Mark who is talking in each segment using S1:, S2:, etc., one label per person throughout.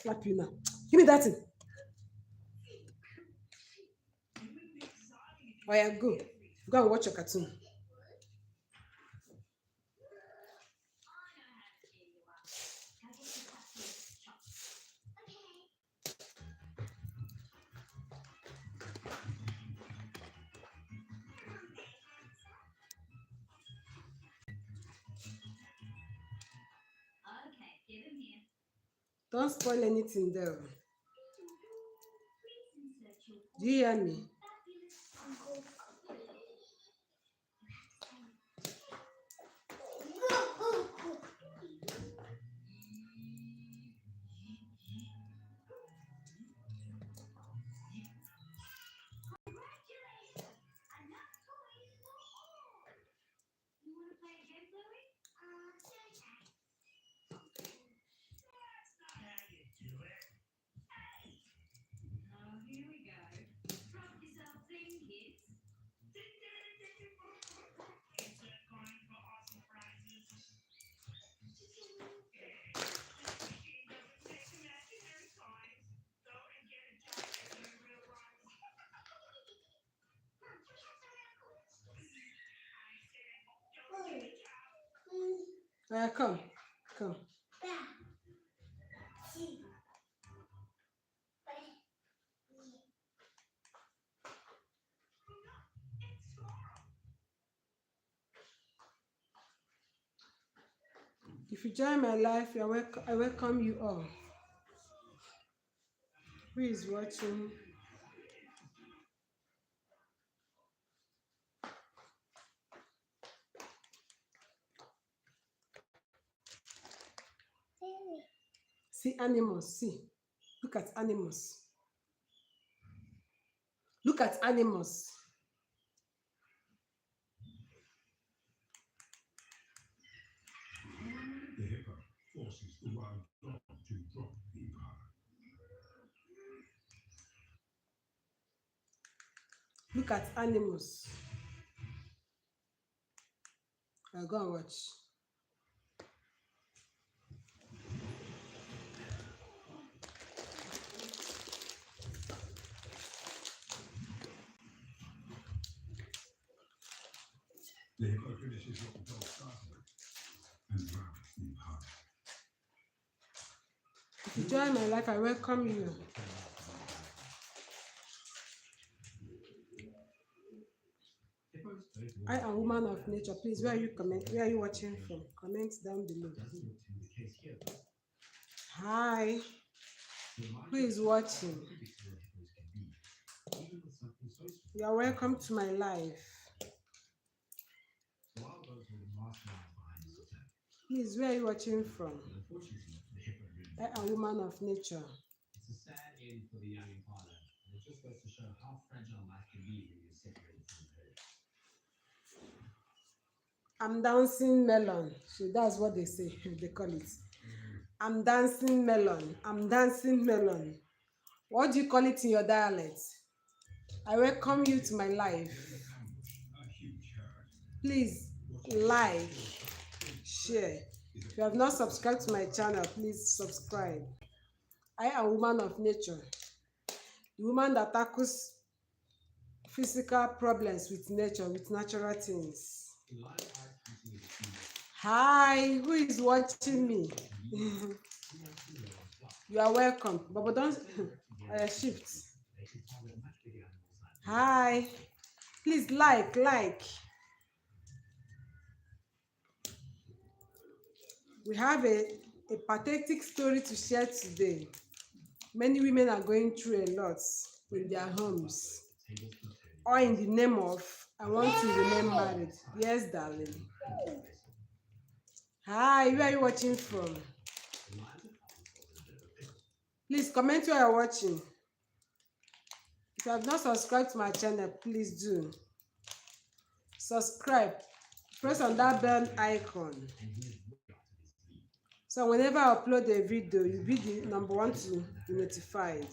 S1: slap you now. Give me that thing. Oh yeah, go. Go and watch your cartoon. Don't spoil anything there. Do you hear me? Come. Come. If you join my life, I welcome you all. Who is watching? See animals, see. Look at animals. Look at animals.
S2: The hippo forces the wild dog to drop the pie.
S1: Look at animals. I'll go and watch.
S2: The hippo finishes what the dog started and drops the pie.
S1: If you join my life, I welcome you. I am woman of nature. Please, where are you watching from? Comment down below. Hi. Who is watching? You are welcome to my life. Please, where are you watching from? I am woman of nature.
S3: It's a sad end for the young impala, and it just goes to show how fragile life can be when you're separated from the herd.
S1: I'm dancing melon. So that's what they say, they call it. I'm dancing melon. I'm dancing melon. What do you call it in your dialect? I welcome you to my life. Please like, share. If you have not subscribed to my channel, please subscribe. I am a woman of nature. The woman that tackles physical problems with nature, with natural things. Hi, who is watching me? You are welcome. But don't shift. Hi. Please like. We have a pathetic story to share today. Many women are going through a lot in their homes, or in the name of, I want to remain married. Yes, darling. Hi, where are you watching from? Please comment where you're watching. If you have not subscribed to my channel, please do. Subscribe. Press on that bell icon. So whenever I upload a video, you'll be the number one to be notified.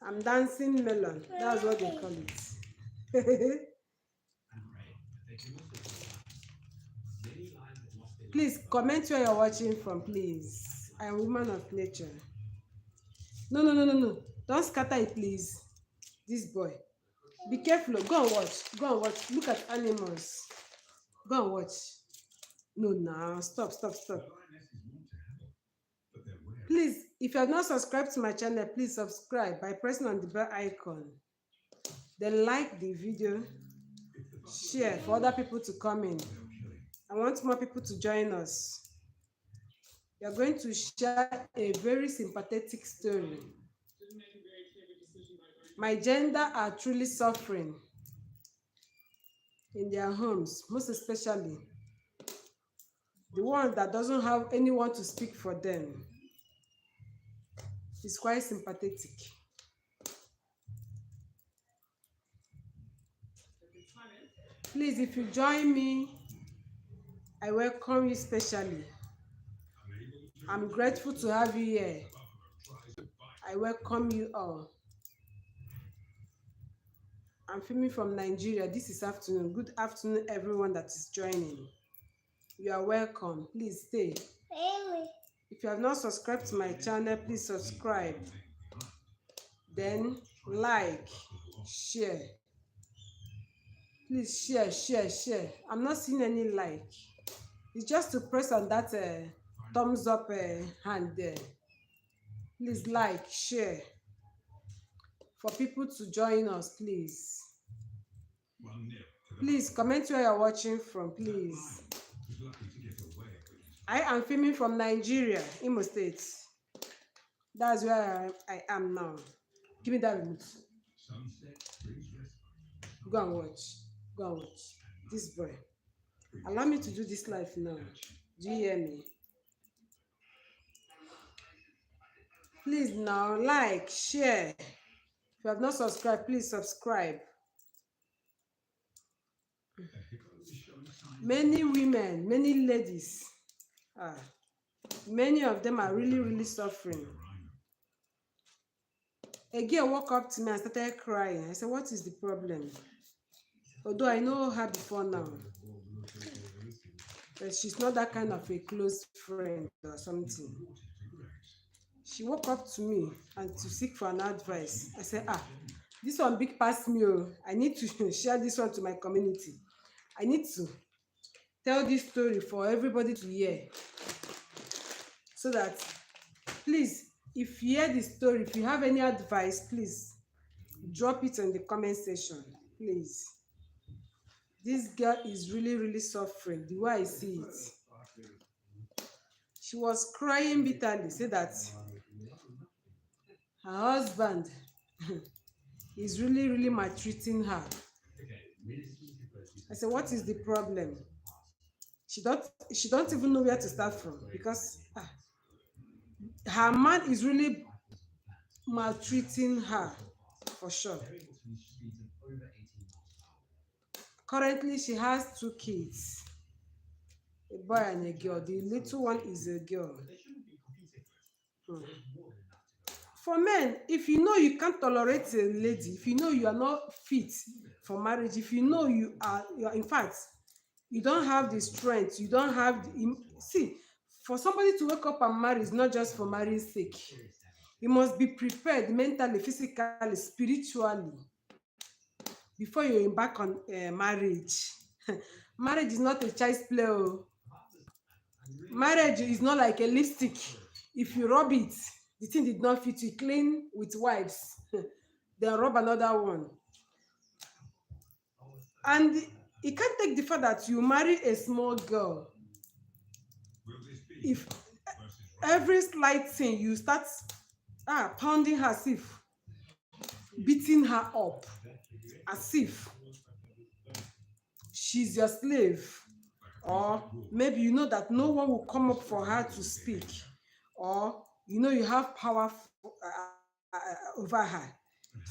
S1: I'm dancing melon. That's what they call it. Please comment where you're watching from, please. I am woman of nature. No, no, no, no, no. Don't scatter it, please. This boy. Be careful. Go and watch. Go and watch. Look at animals. Go and watch. No, now. Stop, stop, stop. Please, if you have not subscribed to my channel, please subscribe by pressing on the bell icon. Then like the video. Share for other people to come in. I want more people to join us. We are going to share a very sympathetic story. My gender are truly suffering in their homes, most especially the one that doesn't have anyone to speak for them. It's quite sympathetic. Please, if you join me, I welcome you specially. I'm grateful to have you here. I welcome you all. I'm filming from Nigeria. This is afternoon. Good afternoon, everyone that is joining. You are welcome. Please stay. If you have not subscribed to my channel, please subscribe. Then like, share. Please share, share, share. I'm not seeing any like. It's just to press on that thumbs up hand there. Please like, share. For people to join us, please. Please comment where you're watching from, please. I am filming from Nigeria, Imo State. That's where I am now. Give me that remote. Go and watch. Go and watch. This boy. Allow me to do this live now. Do you hear me? Please now, like, share. If you have not subscribed, please subscribe. Many women, many ladies, many of them are really, really suffering. A girl walked up to me and started crying. I said, what is the problem? Although I know her before now, but she's not that kind of a close friend or something. She woke up to me and to seek for an advice. I said, this one big past me. I need to share this one to my community. I need to tell this story for everybody to hear. So that, please, if you hear this story, if you have any advice, please drop it in the comment section, please. This girl is really, really suffering, the way I see it. She was crying bitterly, said that her husband is really, really maltreating her. I said, what is the problem? She don't even know where to start from, because her man is really maltreating her, for sure. Currently, she has 2 kids, a boy and a girl. The little one is a girl. For men, if you know you can't tolerate a lady, if you know you are not fit for marriage, if you know you are in fact, you don't have the strength, you don't have see, for somebody to wake up and marry is not just for marriage's sake. You must be prepared mentally, physically, spiritually before you embark on marriage. Marriage is not a child's play. Marriage is not like a lipstick. If you rub it, the thing did not fit, you clean with wipes, then rub another one. And it can't take the fact that you marry a small girl. If every slight thing you start pounding her as if, beating her up, as if she's your slave, or maybe you know that no one will come up for her to speak, or you know you have power over her,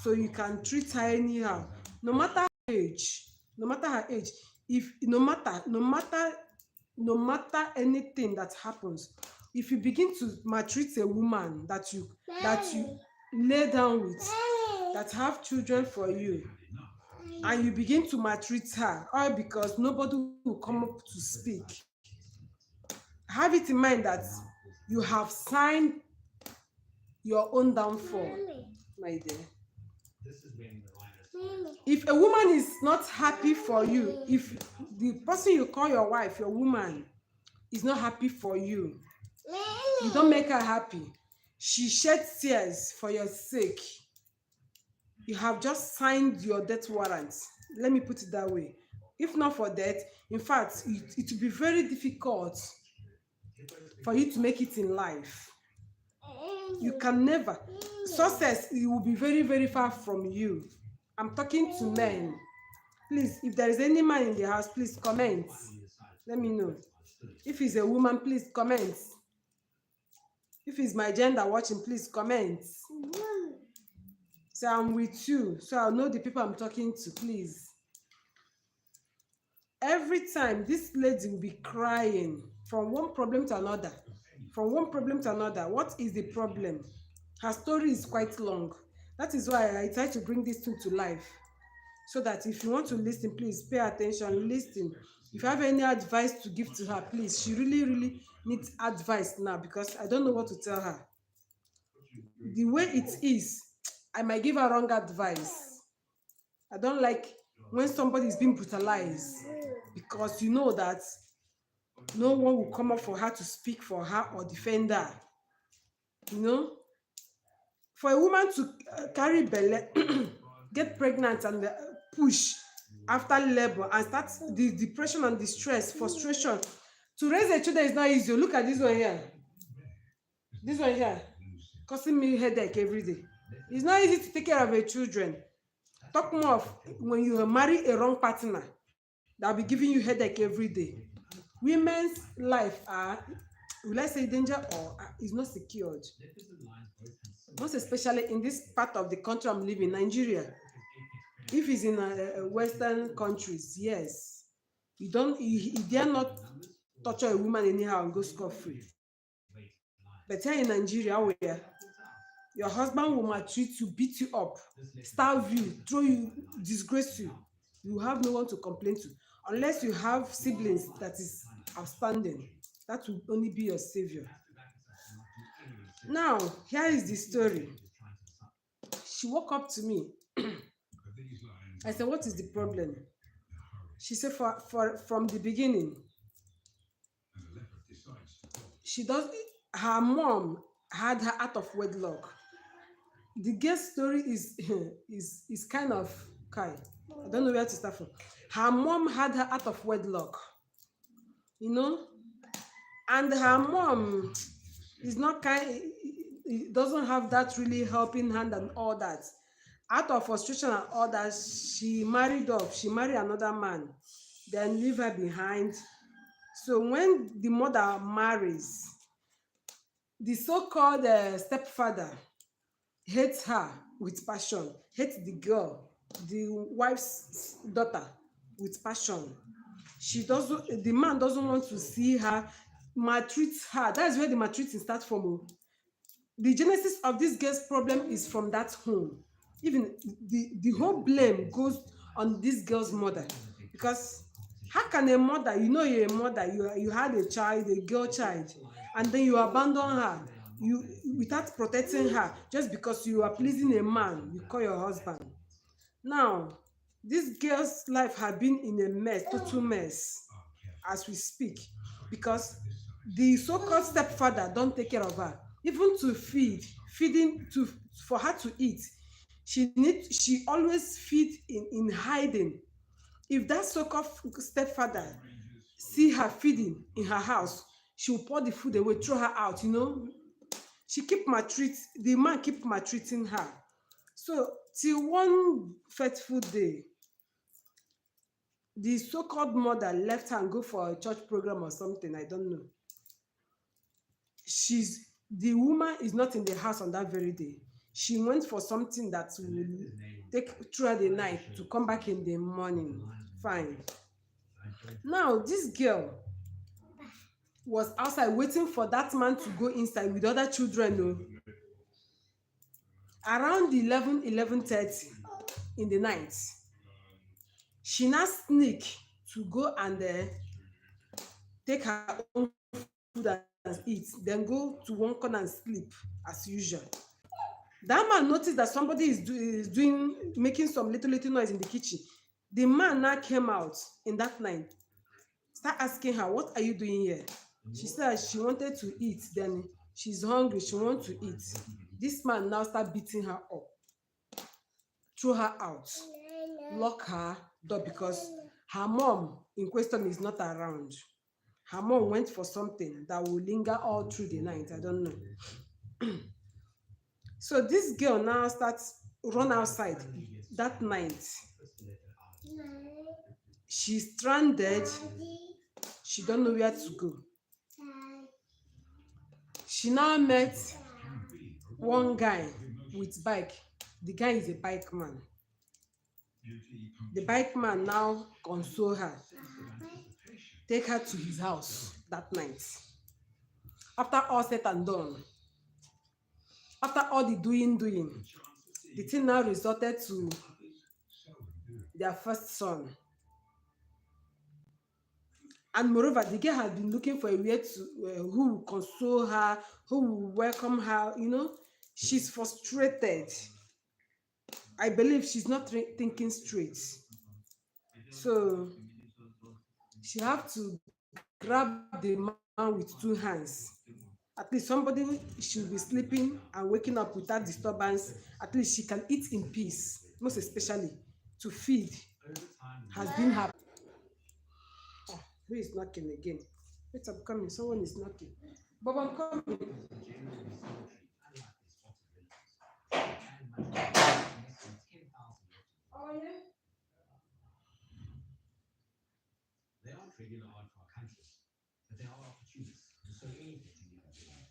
S1: so you can treat her anyhow, no matter her age, if no matter anything that happens. If you begin to maltreat a woman that you lay down with, that have children for you, and you begin to maltreat her, all because nobody will come up to speak, have it in mind that you have signed your own downfall, my dear.
S3: This is when the writer
S1: If a woman is not happy for you, if the person you call your wife, your woman, is not happy for you, you don't make her happy, she sheds tears for your sake, you have just signed your death warrant. Let me put it that way. If not for that, in fact, it will be very difficult for you to make it in life. You can never. Success, it will be very, very far from you. I'm talking to men. Please, if there is any man in the house, please comment. Let me know. If he's a woman, please comment. If it's my gender watching, please comment. So I'm with you, so I'll know the people I'm talking to, please. Every time this lady will be crying from one problem to another, from one problem to another. What is the problem? Her story is quite long. That is why I try to bring this thing to life, so that if you want to listen, please pay attention, listen. If you have any advice to give to her, please, she really, really needs advice now, because I don't know what to tell her. The way it is, I might give her wrong advice. I don't like when somebody is being brutalized, because you know that no one will come up for her to speak for her or defend her. You know, for a woman to carry belle, get pregnant and push after labor and start the depression and the stress, frustration. To raise a children is not easy. Look at this one here. This one here, causing me headache every day. It's not easy to take care of a children. Talk more of when you marry a wrong partner that will be giving you headache every day. Women's life are, will I say danger, or is not secured. Most especially in this part of the country I'm living, Nigeria. If it's in Western countries, yes, you dare not torture a woman anyhow and go scot-free. But here in Nigeria, where your husband will maltreat you, beat you up, starve you, throw you, disgrace you, you have no one to complain to, unless you have siblings that is outstanding. That will only be your savior. Now, here is the story. She woke up to me. I said, what is the problem? She said, from the beginning, her mom had her out of wedlock. The girl's story is kind of I don't know where to start from. Her mom had her out of wedlock, you know, and her mom is not it doesn't have that really helping hand and all that. Out of frustration and all that, she married off. She married another man, then leave her behind. So when the mother marries, the so-called stepfather hates her with passion, hates the girl, the wife's daughter, with passion. The man doesn't want to see her, maltreats her. That's where the maltreating starts from. The genesis of this girl's problem is from that home. Even the whole blame goes on this girl's mother, because how can a mother, you know, you're a mother, you had a child, a girl child, and then you abandon her, you without protecting her, just because you are pleasing a man you call your husband. Now, this girl's life has been in a mess, total mess, as we speak, because the so-called stepfather don't take care of her. Even to for her to eat, she always feed in hiding. If that so-called stepfather see her feeding in her house, she will pour the food away, throw her out, you know. The man keep maltreating her. So till one fateful day, the so-called mother left her and go for a church program or something, I don't know. The woman is not in the house on that very day. She went for something that will take throughout the night to come back in the morning. Fine. Now, this girl was outside waiting for that man to go inside with other children. Around 11:30 in the night, she now sneak to go and take her own food and eat, then go to one corner and sleep as usual. That man noticed that somebody is doing making some little noise in the kitchen. The man now came out in that night, start asking her, what are you doing here? She said she wanted to eat, then she's hungry, she wants to eat. This man now start beating her up, throw her out, lock her door because her mom in question is not around. Her mom went for something that will linger all through the night. I don't know. So this girl now starts run outside that night. She's stranded. She don't know where to go. She now met one guy with bike. The guy is a bike man. The bike man now console her, take her to his house that night. After all said and done, after all the doing, the thing now resorted to their first son. And moreover, the girl had been looking for a way to who will console her, who will welcome her. She's frustrated. I believe she's not thinking straight. So she have to grab the man with two hands. At least somebody should be sleeping and waking up without disturbance. At least she can eat in peace, most especially to feed has been her. Oh, who is knocking again? Wait, I'm coming. Someone is knocking. Bob, I'm coming. Oh, yeah.
S3: They aren't regular art for our country, but they are opportunists who so anything to get a living.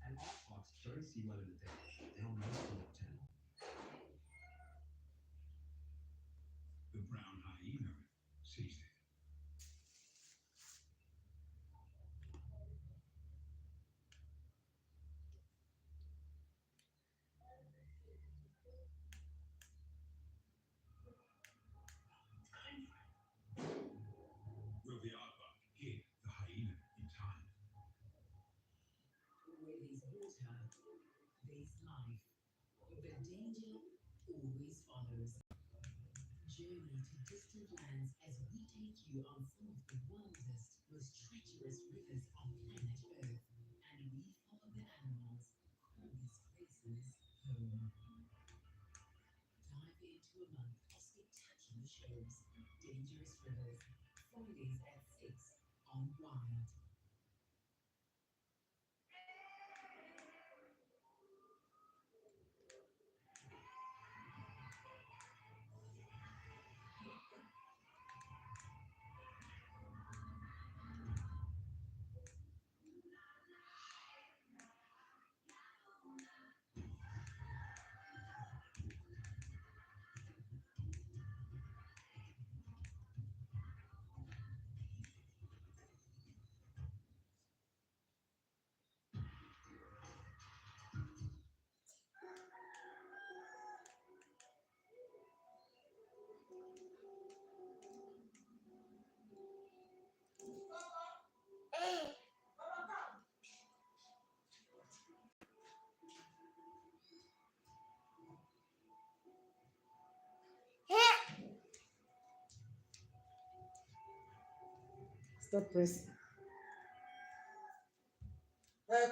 S3: And art fox don't see well in the day. They are mostly nocturnal.
S2: The brown hyena sees it. Will the aardvark get the hyena in time?
S4: Where there's water, there's life. But danger always follows. Journey to distant lands as we take you on some of the wildest, most treacherous rivers on planet Earth. And we follow the animals who call these places home. Dive into a month of spectacular shows. Dangerous Rivers. Fridays at 6 on Wild.
S1: Stop pressing.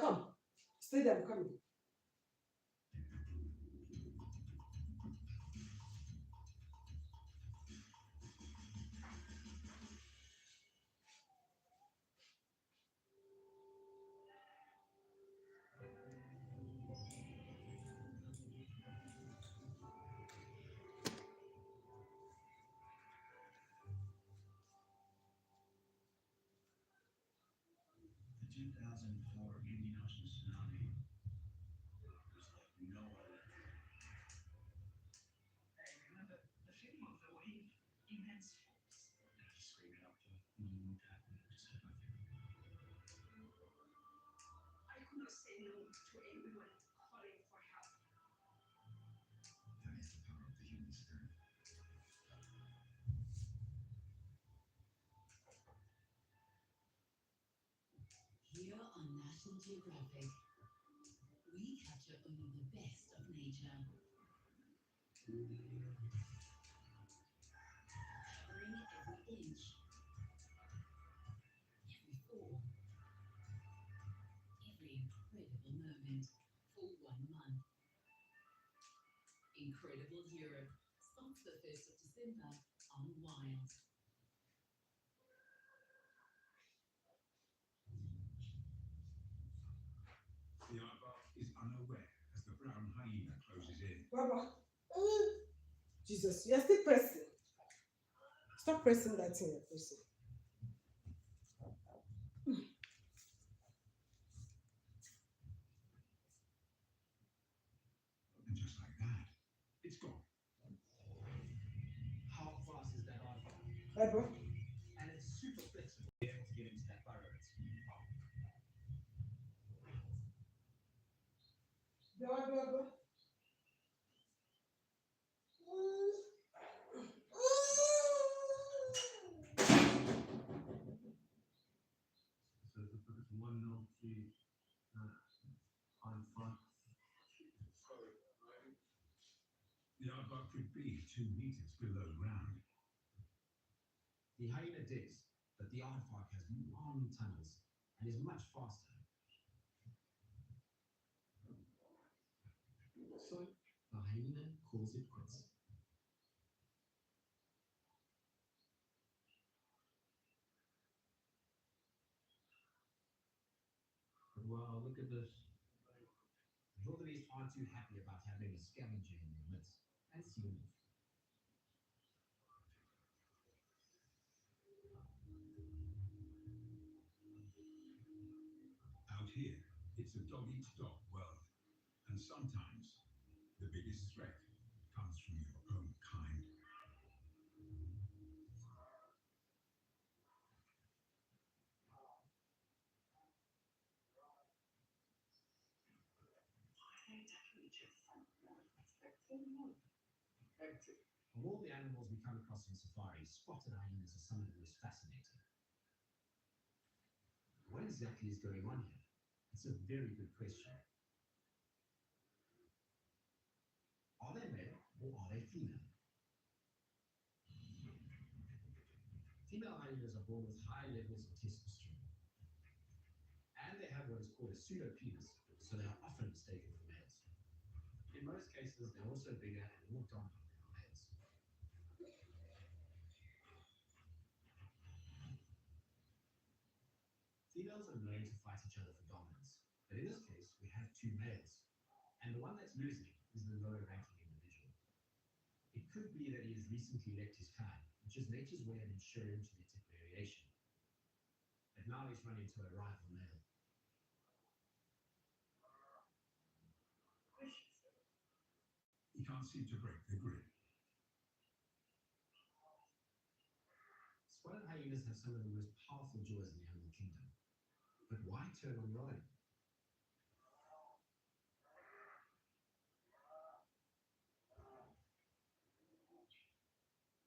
S1: Come. Stay there, I'm coming.
S2: The 2004 Indian Ocean tsunami was like no other. I remember the feeling of the wave, immense force. And I just screamed out for that and just had nothing. I could not say no to everyone calling for help. That is the power of the human spirit.
S4: National Geographic. We capture only the best of nature, covering every inch, every form, every incredible moment for 1 month. Incredible Europe starts the 1st of December on Wild.
S3: The aardvark is unaware as the brown hyena closes in.
S1: Baba. Jesus, you're still pressing. Stop pressing that thing you're pressing.
S3: And just like that, it's gone.
S5: How fast is that aardvark?
S1: Baba.
S5: And it's super flexible. Be able to get into that burrow.
S1: Baba.
S3: So if we put it 1-0 to aardvark. The aardvark could be 2 meters below ground.
S5: The hyena digs, but the aardvark has long tunnels and is much faster. So the hyena calls it quits.
S3: Wow, look at this.
S5: The wildebeest aren't too happy about having a scavenger in their midst and see them off.
S3: Out here, it's a dog-eat-dog world. And sometimes, the biggest threat comes from your own kind.
S5: Of all the animals we come across in safari, spotted hyenas are some of the most fascinating. What exactly is going on here? It's a very good question. Are they male or are they female? Female hyenas are born with high levels of testosterone. And they have what is called a pseudopenis, so they are often mistaken for males. In most cases, they're also bigger and more dominant than males. Females are known to fight each other for dominance, but in this case, we have 2 males, and the one that's losing is the lower-ranking individual. It could be that he has recently left his kind, which is nature's way of ensuring genetic variation. But now he's run into a rival male.
S3: He can't seem to break the grip.
S5: Spotted hyenas have some of the most powerful jaws in the animal kingdom. But why turn on rowing?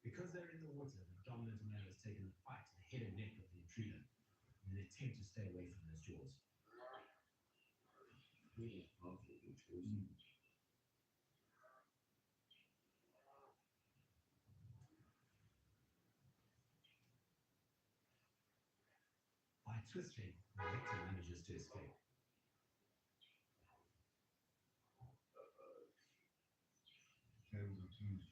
S5: Because they're in the water, the dominant male has taken the fight to the head and neck of the intruder in an attempt to stay away from those jaws.
S3: Really powerful chosen.
S5: By twisting, the victim manages to escape.
S3: Tails are turned.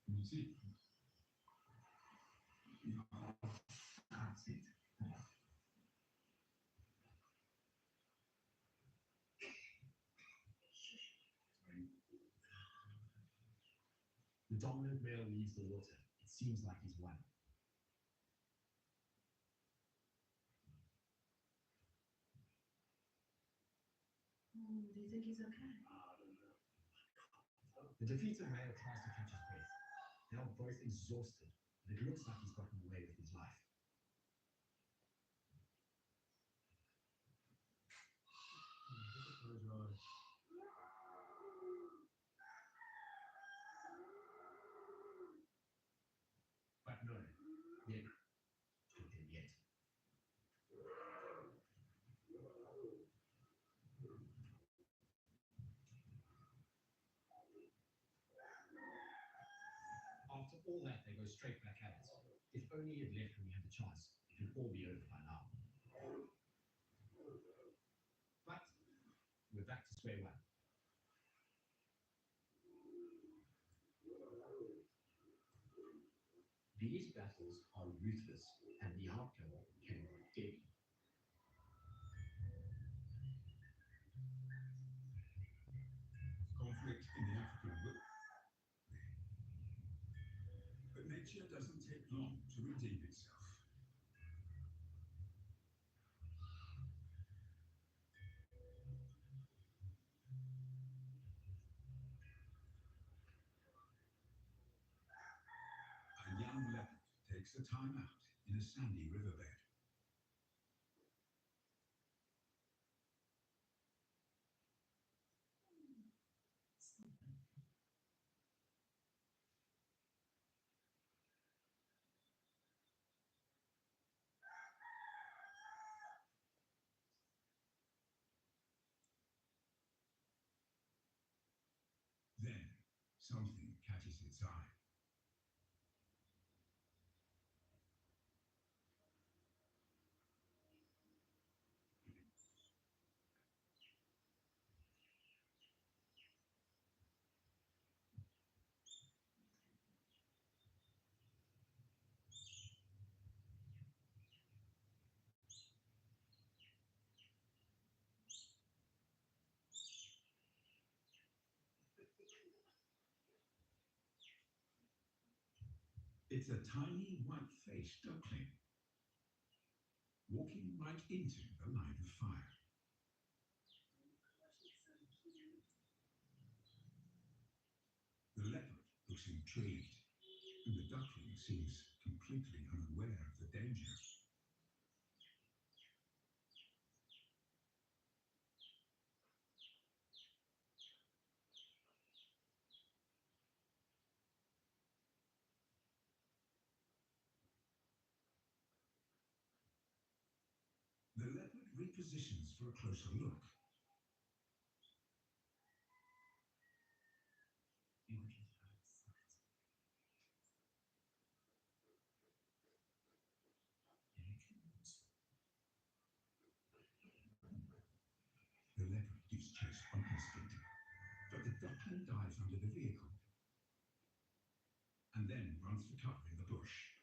S3: You see? That's it.
S5: The dominant male leaves the water. It seems like he's won.
S2: Do you think he's okay?
S5: The defeated male tries to catch his breath. They are both exhausted, and it looks like he's gotten away with his life. But no, they're not there yet. After all that, they go straight back at it. If only he had left when he had the chance, it would all be over by now. But we're back to square one. These battles are ruthless, and the outcome can be deadly.
S3: Conflict in the African wilds. But nature doesn't take long to redeem itself. A young leopard takes a time out in a sandy riverbed. Then something catches its eye. It's a tiny white-faced duckling walking right into the line of fire. The leopard looks intrigued, and the duckling seems completely unaware of the danger. The leopard repositions for a closer look. The leopard gives chase on instinct, but the duckling dives under the vehicle and then runs for cover in the bush.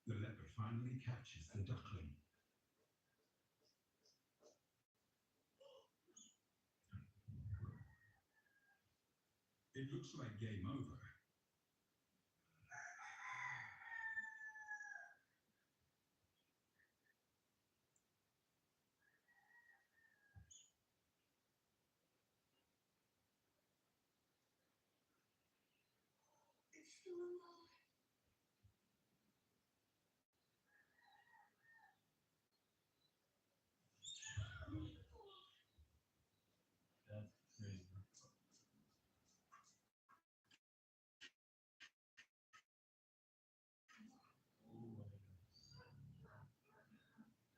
S3: The leopard finally catches the duckling. It looks like game over.
S2: It's still alive.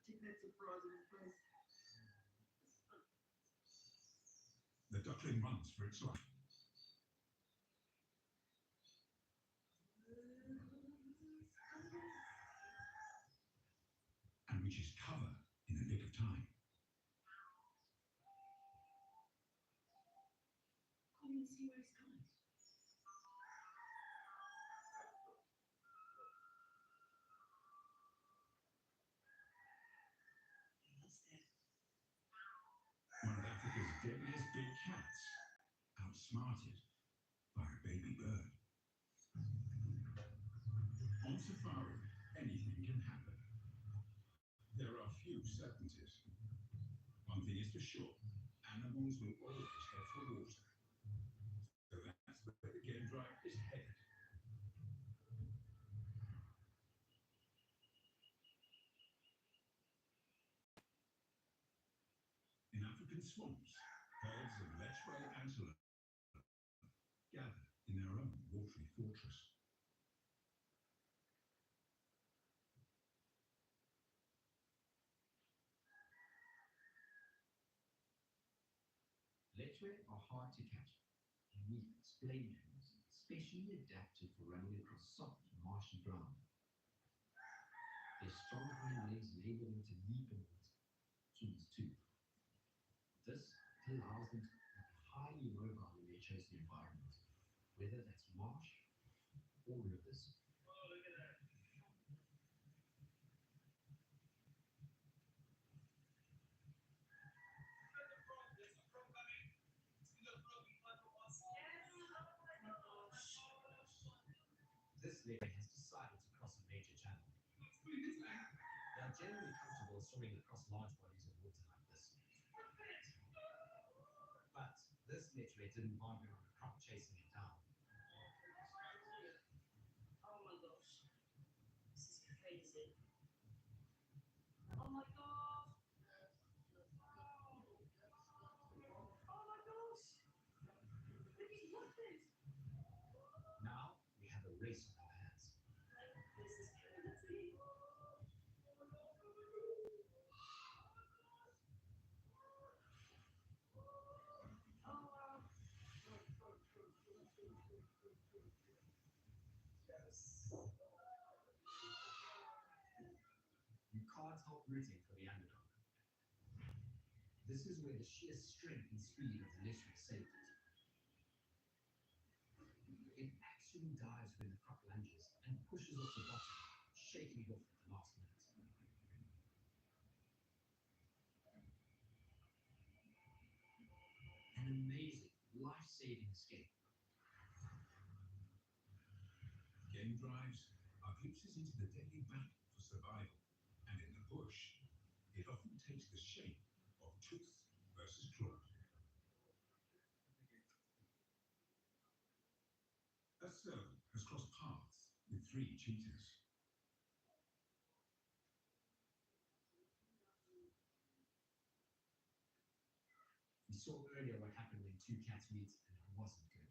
S2: Take that surprise in his face.
S3: The duckling runs for its life. And reaches cover in the nick of time.
S2: Can't even see where he's going. What's that?
S3: One of Africa's deadliest big cats, outsmarted by a baby bird. On safari, anything can certainties. One thing is for sure, animals will always head for water. So that's where the game drive is headed. In African swamps, herds of lechwe antelope gather in their own watery fortress.
S5: Lechwe are hard to catch, unique splay animals, specially adapted for running across soft, marshy ground. Their strong hind legs enable them to leap in water, swimmers too. This allows them to be highly mobile in their chosen environment, whether that's marsh or rivers. This lechwe has decided to cross a major channel. They are generally comfortable swimming across large bodies of water like this. But this lechwe didn't bother on a crop chasing it down.
S2: Oh my gosh. This is crazy. Oh my gosh. Oh my gosh. Look at this.
S5: Now we have a race on our hands.
S2: This is crazy. Oh wow.
S5: You can't help rooting for the underdog. This is where the sheer strength and speed of the lechwe saved it. It actually dives when the crop lunges and pushes off the bottom, shaking it off at the last minute. An amazing, life-saving escape.
S3: Game drives are glimpses into the daily battle for survival, and in the bush, it often takes the shape of tooth versus claw. A serval has crossed paths with 3 cheetahs.
S5: We saw earlier what happened when 2 cats meet, and it wasn't good.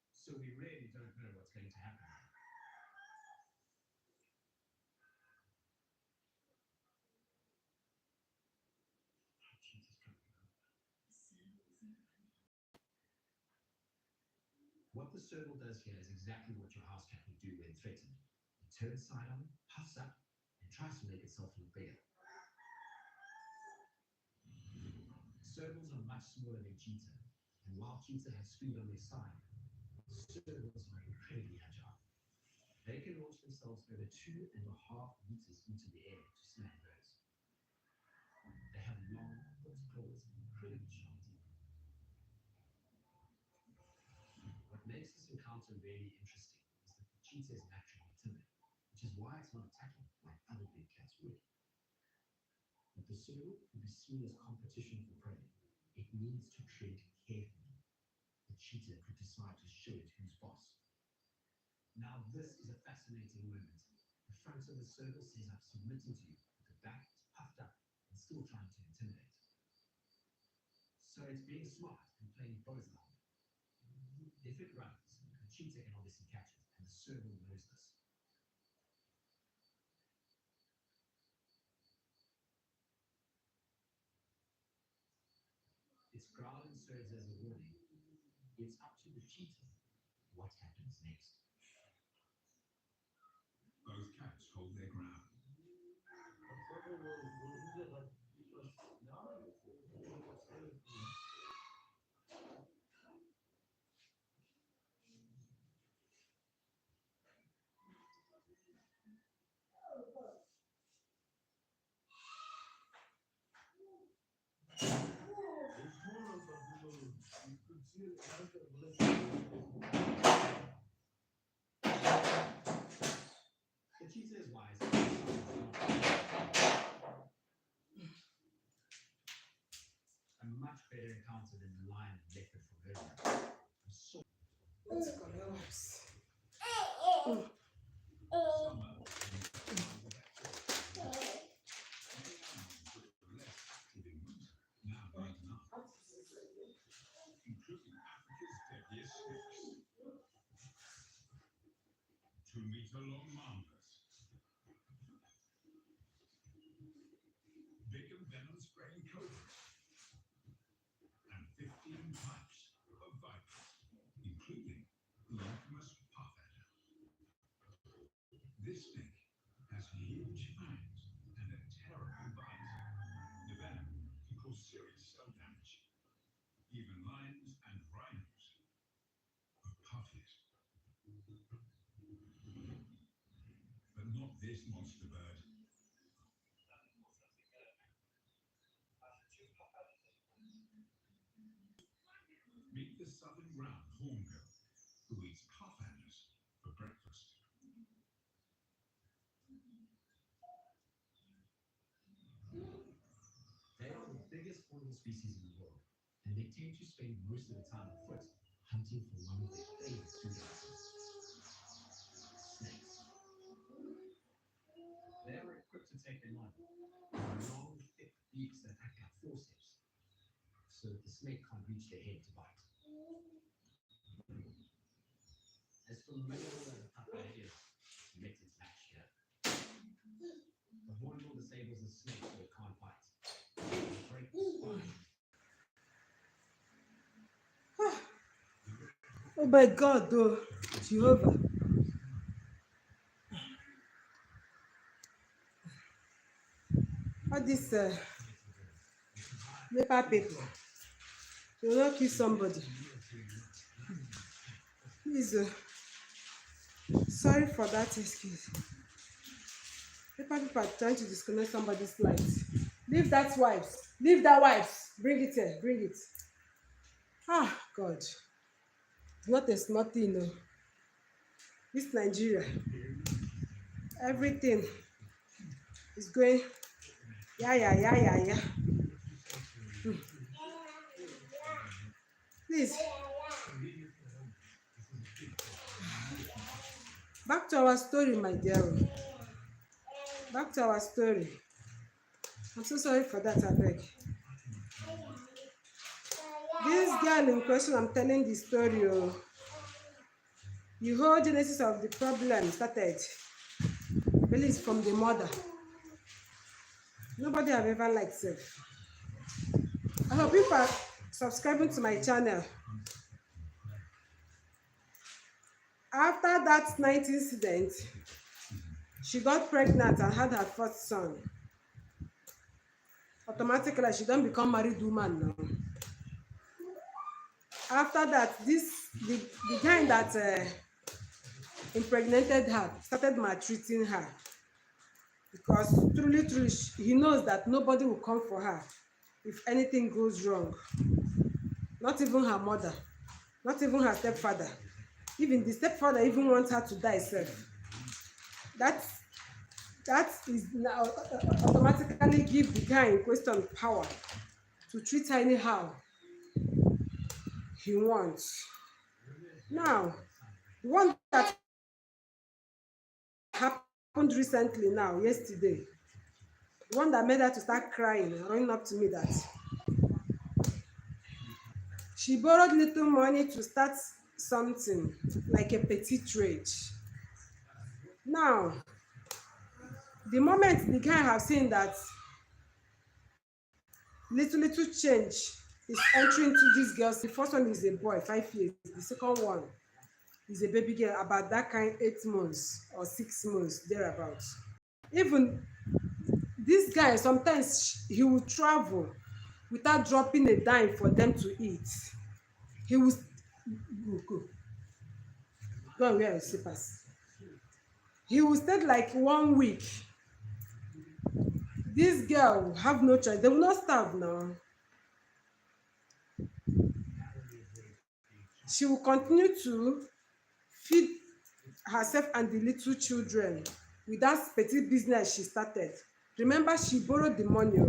S5: So we really don't know what's going to happen. What the serval does here is exactly what your house cat would do when threatened. It turns side on, puffs up, and tries to make itself look bigger. Servals are much smaller than cheetah, and while cheetah have speed on their side, servals are incredibly agile. They can launch themselves over 2.5 meters into the air to snag birds. They have long, hooked claws and incredibly sharp teeth. What makes this encounter really interesting is that the cheetah is naturally timid, which is why it's not attacking like other big cats would. But the serval could be seen as competition for prey. It needs to tread carefully. The cheetah could decide to show it who's boss. Now this is a fascinating moment. The front of the serval says I'm submitting to you, but the back is puffed up and still trying to intimidate. So it's being smart and playing both along. If it runs, the cheetah can obviously catch it, and the serval knows this. Its growling serves as a warning. It's up to the cheetah what happens next.
S3: Both cats hold their ground.
S5: The cheetah is wise. much better encounter than the lion and leopard from earlier. I'm so
S1: Let's call your wives.
S3: including Africa's deadliest snakes. 2-meter-long mambas. Big and venom-spraying cobras. And 15 types of vipers, including the infamous puff adder. This snake has huge fangs and a terrible bite. The venom can cause serious cell damage. Even lions and rhinos are puffies. But not this monster bird. Meet the southern ground hornbill, who eats puff adders for breakfast.
S5: They are the biggest hornbill species in the world, and they tend to spend most of the time on foot, hunting for one of their favorite food items, snakes. They are equipped to take them on, with long, thick beaks that act like forceps, so that the snake can't reach their head to bite. As formidable as a puff adder is, it makes its match here. The hornbill disables the snake so it can't bite. It breaks the spine.
S1: Oh my God, though, Jehovah. All this paper people, you will not kill somebody. Please, sorry for that excuse. Paper people are trying to disconnect somebody's light. Leave that wives. Leave that wives. Bring it here. Bring it. Ah, God. It's not a small thing, no. This Nigeria, everything is going. Yeah. Please. Back to our story, my dear. Back to our story. I'm so sorry for that, I beg. This girl in question, I'm telling the story. Oh. The whole genesis of the problem started, really, it's from the mother. Nobody have ever liked self. I hope you are subscribing to my channel. After that night incident, she got pregnant and had her first son. Automatically, she don't become married woman now. After that, the guy that impregnated her started maltreating her, because truly he knows that nobody will come for her if anything goes wrong. Not even her mother, not even her stepfather. Even the stepfather even wants her to die self. That is now automatically give the guy in question power to treat her anyhow he wants. Now, the one that happened recently now, yesterday, the one that made her to start crying and running up to me, that she borrowed little money to start something like a petty trade. Now, the moment the guy have seen that little change is entering to this girl, the first one is a boy, 5 years, the second one is a baby girl, about that kind, 8 months or 6 months, thereabouts. Even this guy, sometimes he will travel without dropping a dime for them to eat. He will go and wear your slippers. He will stay like 1 week. This girl will have no choice. They will not starve now. She will continue to feed herself and the little children with that petty business she started. Remember, she borrowed the money.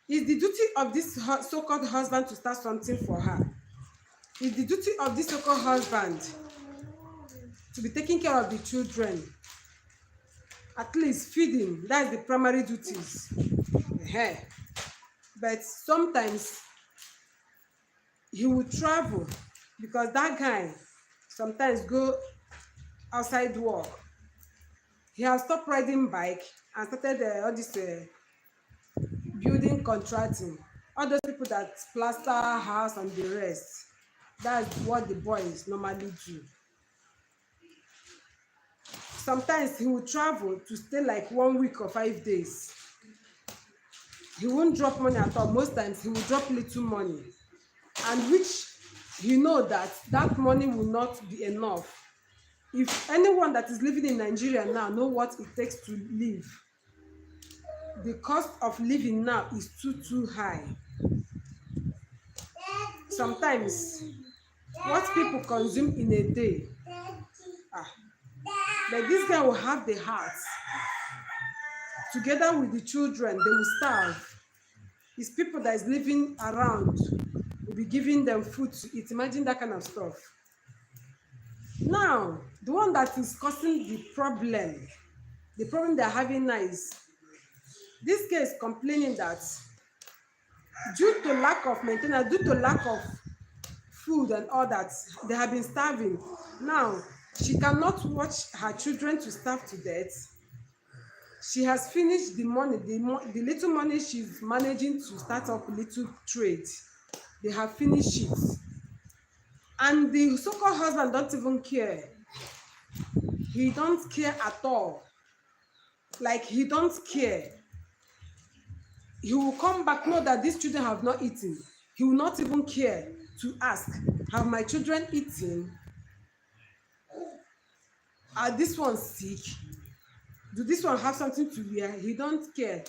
S1: It's the duty of this so-called husband to start something for her. It's the duty of this so-called husband to be taking care of the children. At least feeding, that's the primary duties. But sometimes he will travel because that guy sometimes go outside work. He has stopped riding bike and started all this building contracting. All those people that plaster house and the rest. That's what the boys normally do. Sometimes he will travel to stay like 1 week or 5 days. He won't drop money at all. Most times he will drop little money, and which you know that that money will not be enough. If anyone that is living in Nigeria now know what it takes to live, the cost of living now is too high. Sometimes what people consume in a day, but this guy will have the heart. Together with the children, they will starve. It's people that is living around will be giving them food to eat. Imagine that kind of stuff. Now, the one that is causing the problem they're having now is this case complaining that due to lack of maintenance, due to lack of food and all that, they have been starving. Now, she cannot watch her children to starve to death. She has finished the money, the little money she's managing to start up little trade. They have finished it. And the so-called husband don't even care. He don't care at all. Like, he don't care. He will come back, know that these children have not eaten. He will not even care to ask, have my children eaten? Are this one sick? Do this one have something to wear? He don't care.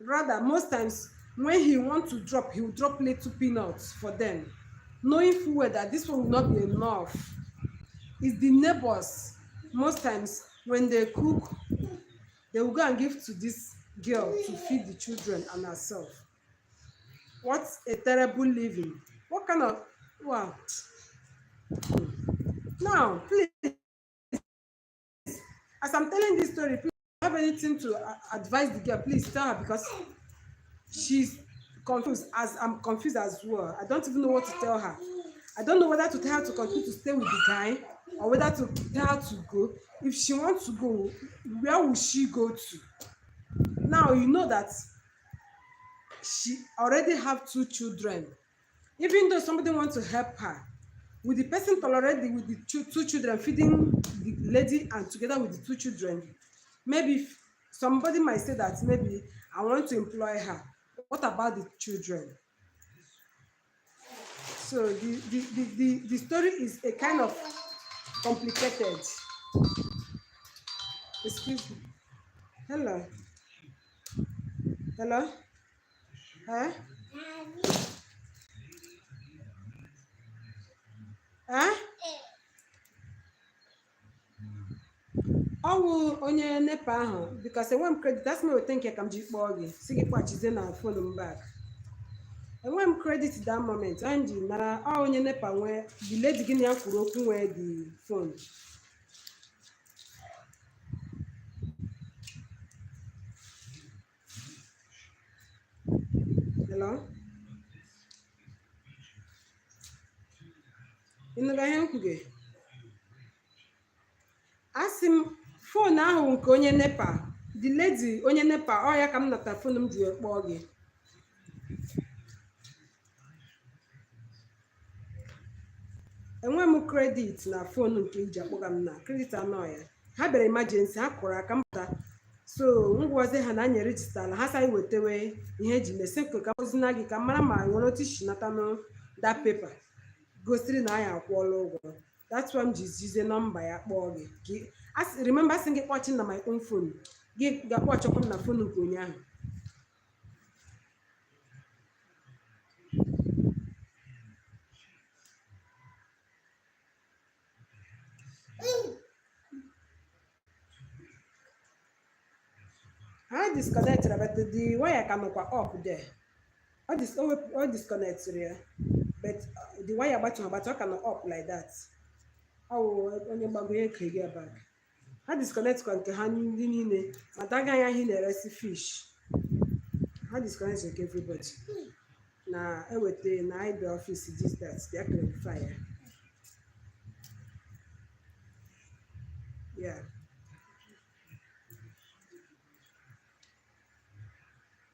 S1: Rather, most times when he want to drop, he will drop little peanuts for them, knowing full well that this one will not be enough. It's the neighbors. Most times when they cook, they will go and give to this girl to feed the children and herself. What a terrible living. What kind of, wow. Now, please, as I'm telling this story, please, if you have anything to advise the girl, please tell her, because she's confused, as I'm confused as well. I don't even know what to tell her. I don't know whether to tell her to continue to stay with the guy or whether to tell her to go. If she wants to go, where will she go to? Now, you know that she already have 2 children. Even though somebody wants to help her, with the person already with the 2 children feeding the lady and together with the 2 children, maybe somebody might say that maybe I want to employ her. What about the children? So the story is a kind of complicated. Excuse me. Hello. Hello. Huh? Huh? Ọ wụ onye nepa ahụ, because enwe m credit, asị m weta nke ka m ji kpọọ gị si gị kpachizie na phone m back. Enwe m credit that moment, anyị ji nara onye nepa nwee the lady gị na ya kwuru okwu nwee the phone. Hello? Ịnụga ihe m kwuge? Asị m phone ahụ nke onye nepa, the lady onye nepa, ọ ya ka m nata phone m ji kpọọ gị. Enwe m credit na phone nke iji akpọga m na credit anọ ya. Ha bịara emergency, ha kụrụ aka mpụta. So ngwazi ha na anya registala, ha saghị wetewe ihe eji mesi nke ka mozina gị ka mara ma nwere otu isi natanụ that paper gosiri na anyị akwụọla ụgwọ. That's why m ji zizie nọmba ya kpọọ gị. Remember asị gị kpọchi na my own phone, gị ga-akpọchọkwa m na phone nke ụnyaahụ. I disconnected, but the wire can up there. All disconnect here, but the wire button but how can up like that? How onye gbago ka gị back. Ha disconnect kwa nke ha ndị niile mata agaghị ahụ na-eresi fish. Ha disconnect nke everybody. Na eweta na anyị dị office this that they clarify ya. Yeah.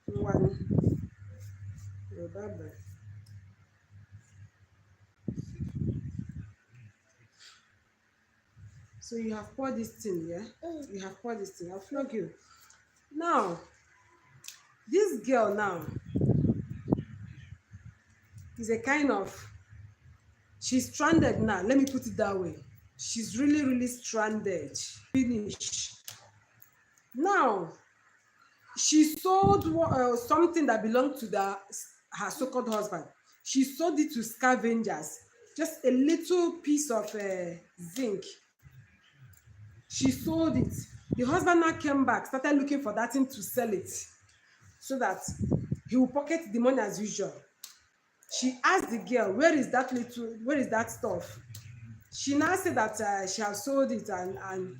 S1: One. Bye. So you have poured this thing, yeah? You have poured this thing. I'll flog you. Now, this girl now is a kind of, she's stranded now. Let me put it that way. She's really, really stranded. Finish. Now, she sold something that belonged to her so-called husband. She sold it to scavengers. Just a little piece of zinc. She sold it. The husband now came back, started looking for that thing to sell it so that he will pocket the money as usual. She asked the girl, where is that stuff? She now said that she has sold it and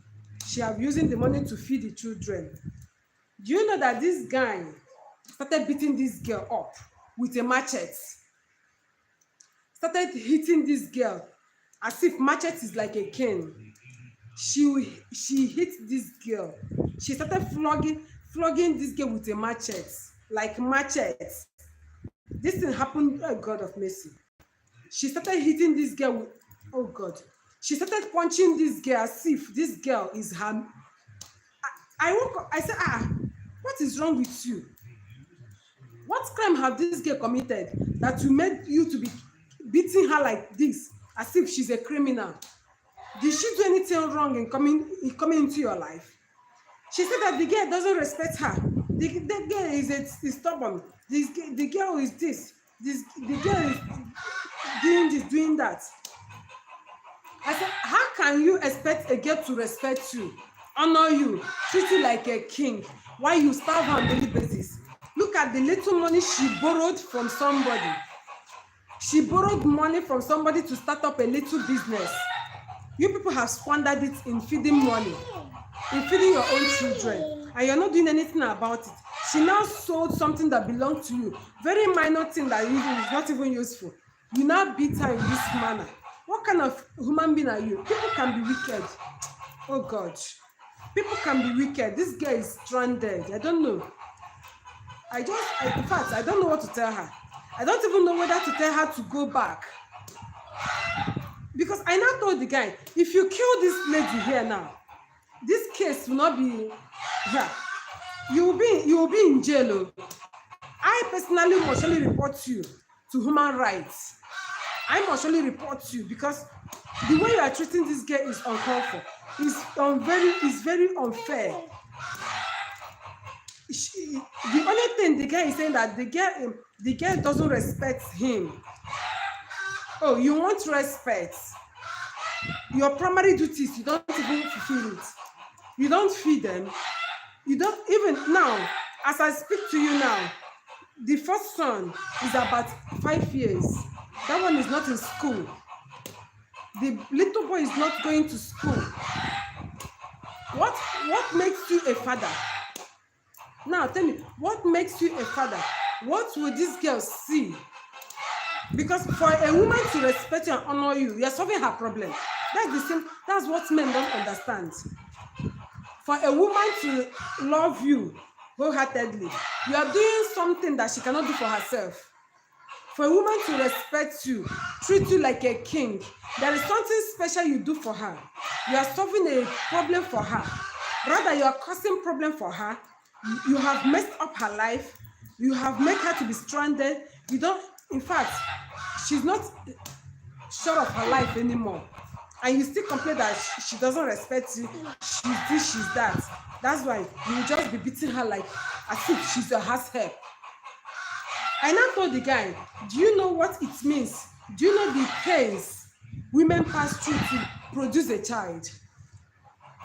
S1: she have using the money to feed the children. Do you know that this guy started beating this girl up with a machete? Started hitting this girl as if machete is like a cane. She hit this girl. She started flogging this girl with a machete, like machete. This thing happened, oh God of mercy. She started hitting this girl with, oh God. She started punching this girl as if this girl is her. I woke up, I said, what is wrong with you? What crime have this girl committed that you made you to be beating her like this, as if she's a criminal? Did she do anything wrong in coming into your life? She said that the girl doesn't respect her. The girl is stubborn. The girl is this. The girl is doing this, doing that. I said, how can you expect a girl to respect you, honor you, treat you like a king, while you starve her on a daily basis? Look at the little money she borrowed from somebody. She borrowed money from somebody to start up a little business. You people have squandered it in feeding money, in feeding your own children, and you're not doing anything about it. She now sold something that belonged to you, very minor thing that is not even useful. You now beat her in this manner. What kind of human being are you? People can be wicked. Oh God. People can be wicked. This girl is stranded. I don't know. In fact, I don't know what to tell her. I don't even know whether to tell her to go back. Because I now told the guy, if you kill this lady here now, this case will not be here. You will be in jail. I personally must surely report you to human rights. I must surely report you because the way you are treating this girl is uncalled for. It's very unfair. The only thing the guy is saying that the girl doesn't respect him. Oh, you want respect? Your primary duties, you don't even fulfill it. You don't feed them. You don't even now, as I speak to you now, the first son is about 5 years. That one is not in school. The little boy is not going to school. What makes you a father? Now tell me, what makes you a father? What will this girl see? Because for a woman to respect you and honor you, you are solving her problem. That's the same. That's what men don't understand. For a woman to love you wholeheartedly, you are doing something that she cannot do for herself. For a woman to respect you, treat you like a king, there is something special you do for her. You are solving a problem for her. Rather, you are causing problem for her. You have messed up her life. You have made her to be stranded. You don't, in fact, she's not sure of her life anymore. And you still complain that she doesn't respect you. She's this, she's that. That's why you will just be beating her like as if she's your house help. I now told the guy, do you know what it means? Do you know the pains women pass through to produce a child?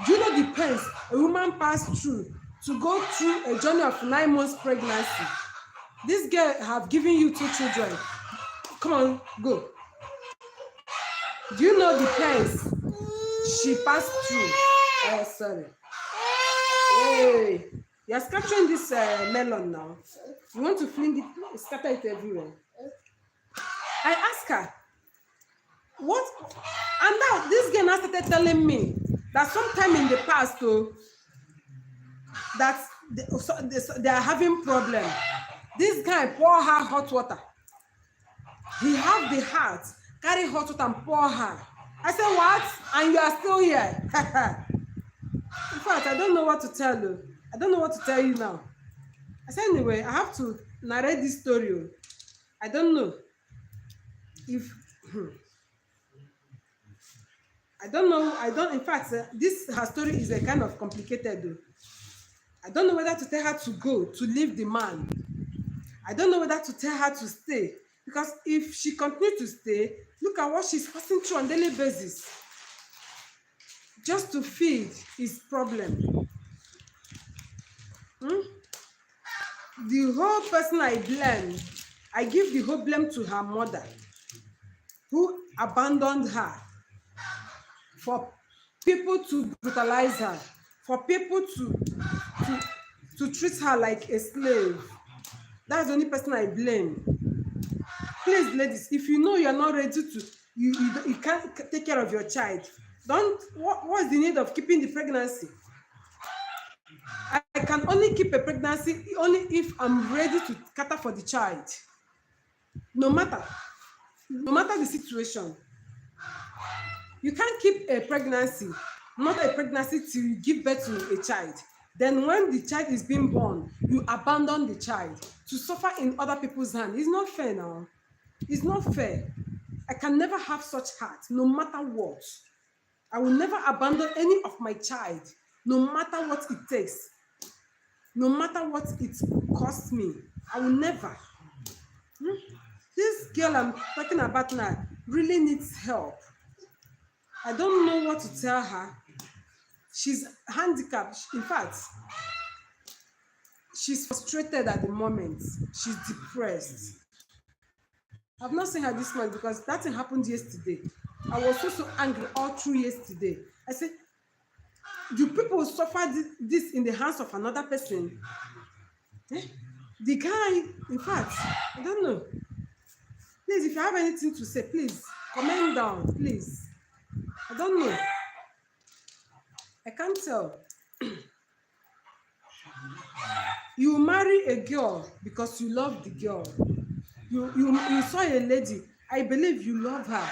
S1: Do you know the pains a woman passed through to go through a journey of 9 months pregnancy? This girl have given you 2 children. Come on, go. Do you know the pains she passed through? Oh, sorry. Hey, you're scratching this melon now. You want to fling it, scatter it everywhere. I asked her, what? And now this girl now started telling me that sometime in the past, that they are having problem. This guy pour her hot water. He have the heart, carry hot water and pour her. I said, what? And you are still here. In fact, I don't know what to tell you. I don't know what to tell you now. I said, anyway, I have to narrate this story. I don't know if I don't know. In fact, this her story is a kind of complicated. I don't know whether to tell her to go, to leave the man. I don't know whether to tell her to stay. Because if she continues to stay, look at what she's passing through on a daily basis. Just to feed is problem. The whole person I blame, I give the whole blame to her mother, who abandoned her, for people to brutalize her, for people to treat her like a slave. That's the only person I blame. Please, ladies, if you know you're not ready to, you can't take care of your child, what's the need of keeping the pregnancy? I can only keep a pregnancy only if I'm ready to cater for the child. No matter the situation. You can't keep a pregnancy, not a pregnancy till you give birth to a child. Then when the child is being born, you abandon the child to suffer in other people's hands. It's not fair now. It's not fair. I can never have such heart, no matter what. I will never abandon any of my child, no matter what it takes, no matter what it costs me. I will never. This girl I'm talking about now really needs help. I don't know what to tell her. She's handicapped. In fact, she's frustrated at the moment. She's depressed. I've not seen her this month because that thing happened yesterday. I was so angry all through yesterday. I said, do people suffer this in the hands of another person? The guy, in fact, I don't know. Please, if you have anything to say, please, comment down, please. I don't know. I can't tell. You marry a girl because you love the girl. You saw a lady. I believe you love her.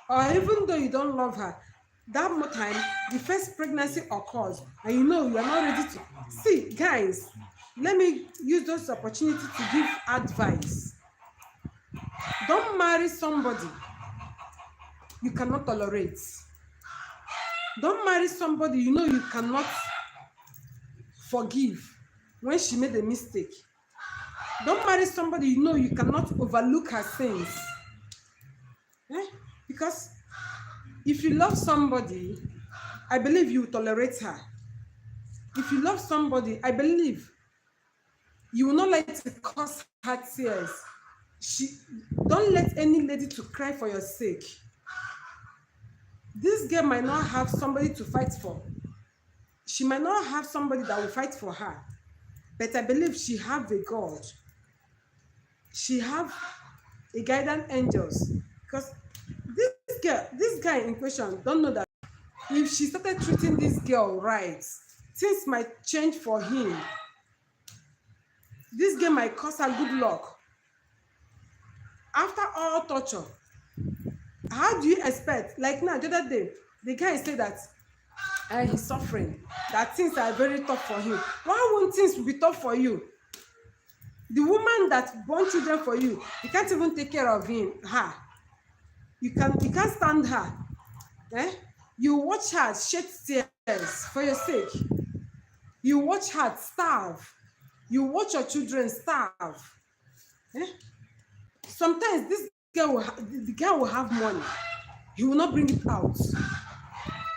S1: Or even though you don't love her, that time the first pregnancy occurs and you know you are not ready to. See, guys, let me use this opportunity to give advice. Don't marry somebody you cannot tolerate. Don't marry somebody you know you cannot forgive when she made a mistake. Don't marry somebody you know you cannot overlook her sins. Because if you love somebody, I believe you tolerate her. If you love somebody, I believe you will not let it cause her tears. Don't let any lady to cry for your sake. This girl might not have somebody to fight for. She might not have somebody that will fight for her. But I believe she have a God. She have a guidance angels. Because this guy in question don't know that if she started treating this girl right, things might change for him. This girl might cause her good luck. After all torture, how do you expect? Like now, the other day, the guy said that he's suffering, that things are very tough for him. Why won't things be tough for you? The woman that born children for you, you can't even take care of her. You can't stand her. You watch her shed tears for your sake. You watch her starve. You watch your children starve. Sometimes the guy will have money. He will not bring it out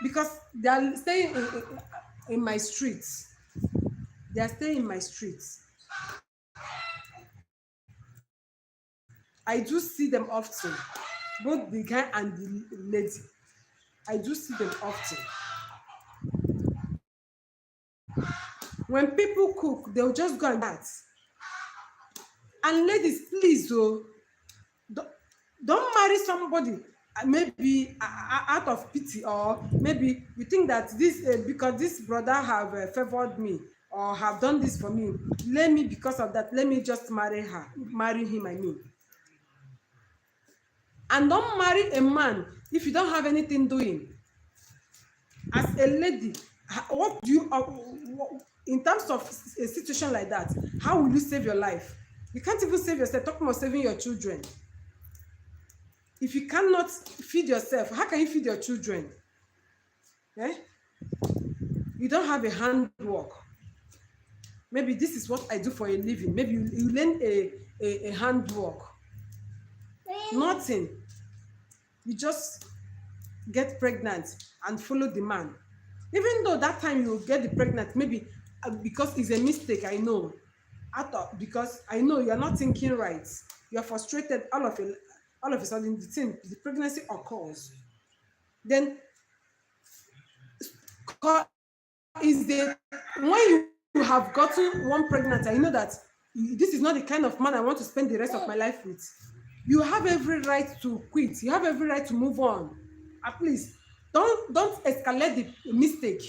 S1: because they are staying in my streets. They are staying in my streets. I do see them often, both the guy and the lady. I do see them often. When people cook, they'll just go and that. And ladies, please, oh, don't, don't marry somebody maybe out of pity, or maybe you think that this because this brother have favored me or have done this for me, let me, because of that, let me just marry him, I mean. And don't marry a man if you don't have anything doing. As a lady, what do you in terms of a situation like that, how will you save your life? You can't even save yourself, talk about saving your children. If you cannot feed yourself, how can you feed your children? Eh? You don't have a handwork. Maybe this is what I do for a living. Maybe you learn a handwork. Nothing. You just get pregnant and follow the man. Even though that time you get the pregnant, maybe because it's a mistake, I know. Because I know you're not thinking right. You're frustrated, all of a sudden the pregnancy occurs. Then is the when you have gotten one pregnant, I know that this is not the kind of man I want to spend the rest of my life with. You have every right to quit. You have every right to move on. At least don't escalate the mistake,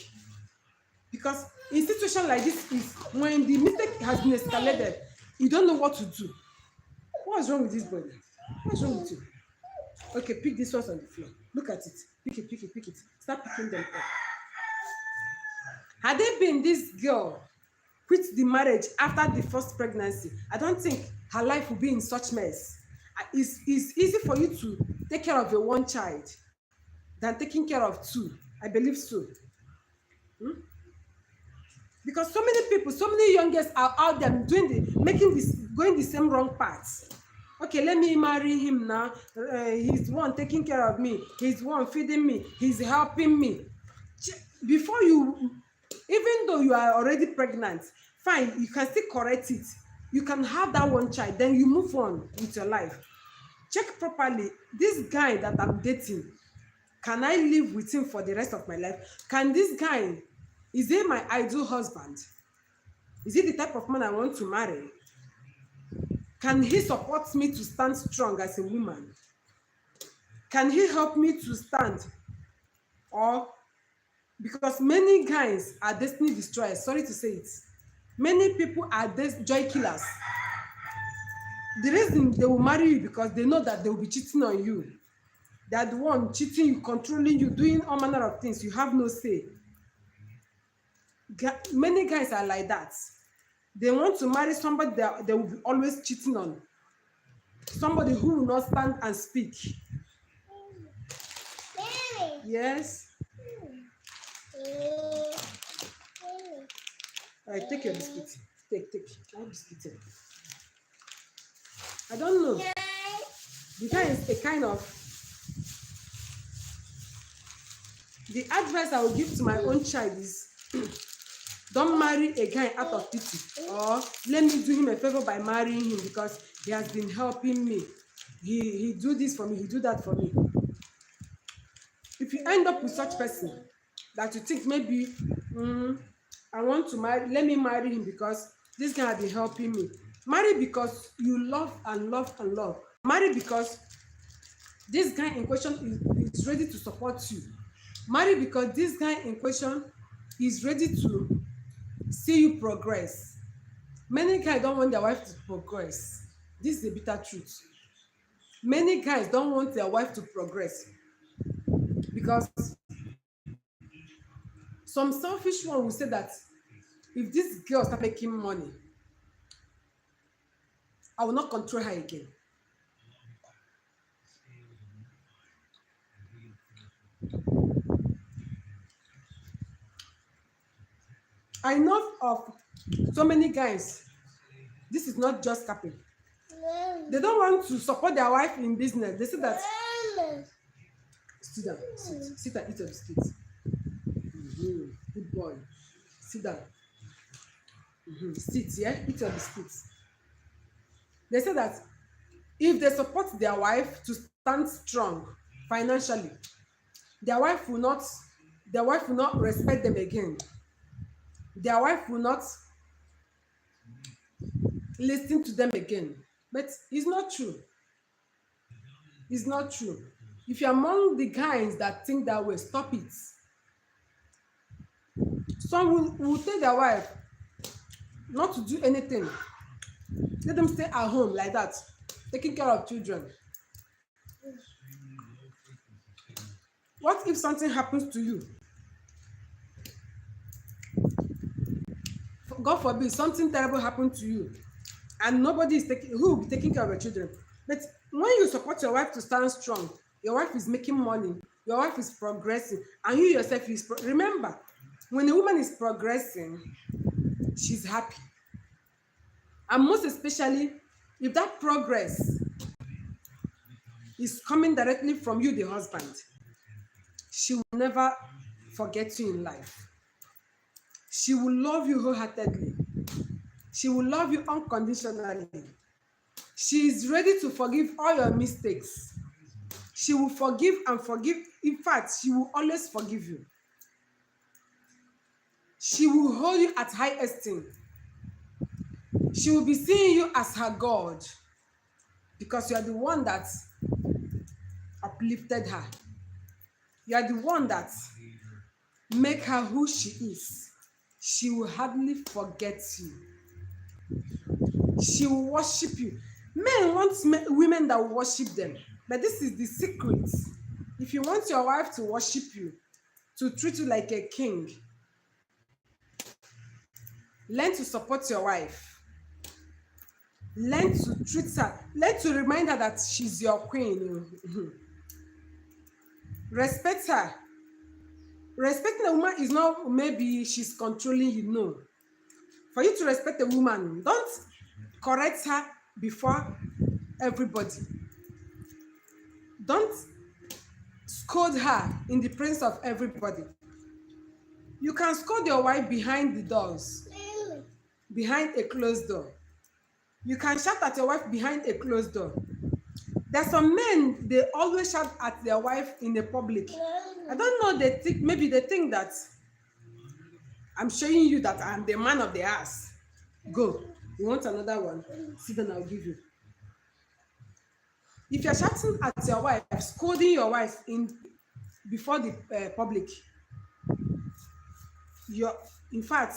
S1: because in situation like this is when the mistake has been escalated, you don't know what to do. What's wrong with this boy? What's wrong with you? Okay, pick this one on the floor. Look at it. Pick it, pick it, pick it. Start picking them up. Had it been this girl quit the marriage after the first pregnancy, I don't think her life will be in such mess. It's easy for you to take care of your one child than taking care of two. I believe so. Because so many people, so many young girls are out there going the same wrong paths. Okay, let me marry him now. He's the one taking care of me. He's the one feeding me. He's helping me. Before you, even though you are already pregnant, fine, you can still correct it. You can have that one child, then you move on with your life. Check properly, this guy that I'm dating, can I live with him for the rest of my life? Can this guy, is he my ideal husband? Is he the type of man I want to marry? Can he support me to stand strong as a woman? Can he help me to stand? Or, because many guys are destiny destroyers, sorry to say it. Many people are joy killers. The reason they will marry you because they know that they will be cheating on you. They are the one cheating you, controlling you, doing all manner of things. You have no say. Many guys are like that. They want to marry somebody that they will be always cheating on. Somebody who will not stand and speak. Yes. All right, take your biscuit. Take. I have biscuit. I don't know. The guy is a kind of. The advice I will give to my own child is don't marry a guy out of pity, or let me do him a favor by marrying him because he has been helping me. He do this for me, he do that for me. If you end up with such person that you think maybe I want to marry, let me marry him because this guy has been helping me. Marry because you love and love and love. Marry because this guy in question is ready to support you. Marry because this guy in question is ready to see you progress. Many guys don't want their wife to progress. This is the bitter truth. Many guys don't want their wife to progress because some selfish one will say that if this girl start making money, I will not control her again. I know of so many guys. This is not just capping. They don't want to support their wife in business. They say that. Sit down. Sit and eat your biscuits. Good boy. Sit down. Sit, yeah? Eat your biscuits. They say that if they support their wife to stand strong financially, their wife will not their wife will not respect them again. Their wife will not listen to them again. But it's not true. It's not true. If you're among the guys that think that way, stop it. Some will tell their wife not to do anything. Let them stay at home like that, taking care of children. What if something happens to you? God forbid, something terrible happened to you, and nobody is taking who will be taking care of your children. But when you support your wife to stand strong, your wife is making money, your wife is progressing, and you yourself is remember, when a woman is progressing, she's happy. And most especially if that progress is coming directly from you, the husband, she will never forget you in life. She will love you wholeheartedly. She will love you unconditionally. She is ready to forgive all your mistakes. She will forgive and forgive. In fact, she will always forgive you. She will hold you at high esteem. She will be seeing you as her God because you are the one that uplifted her. You are the one that make her who she is. She will hardly forget you. She will worship you. Men want women that will worship them. But this is the secret. If you want your wife to worship you, to treat you like a king, learn to support your wife. Learn to treat her. Learn to remind her that she's your queen. Respect her. Respecting a woman is not maybe she's controlling you, no. For you to respect a woman, don't correct her before everybody. Don't scold her in the presence of everybody. You can scold your wife behind the doors, behind a closed door. You can shout at your wife behind a closed door. There's some men, they always shout at their wife in the public. I don't know, maybe they think that I'm showing you that I'm the man of the house. Go. You want another one? Sit down, I'll give you. If you're shouting at your wife, scolding your wife before the public, in fact,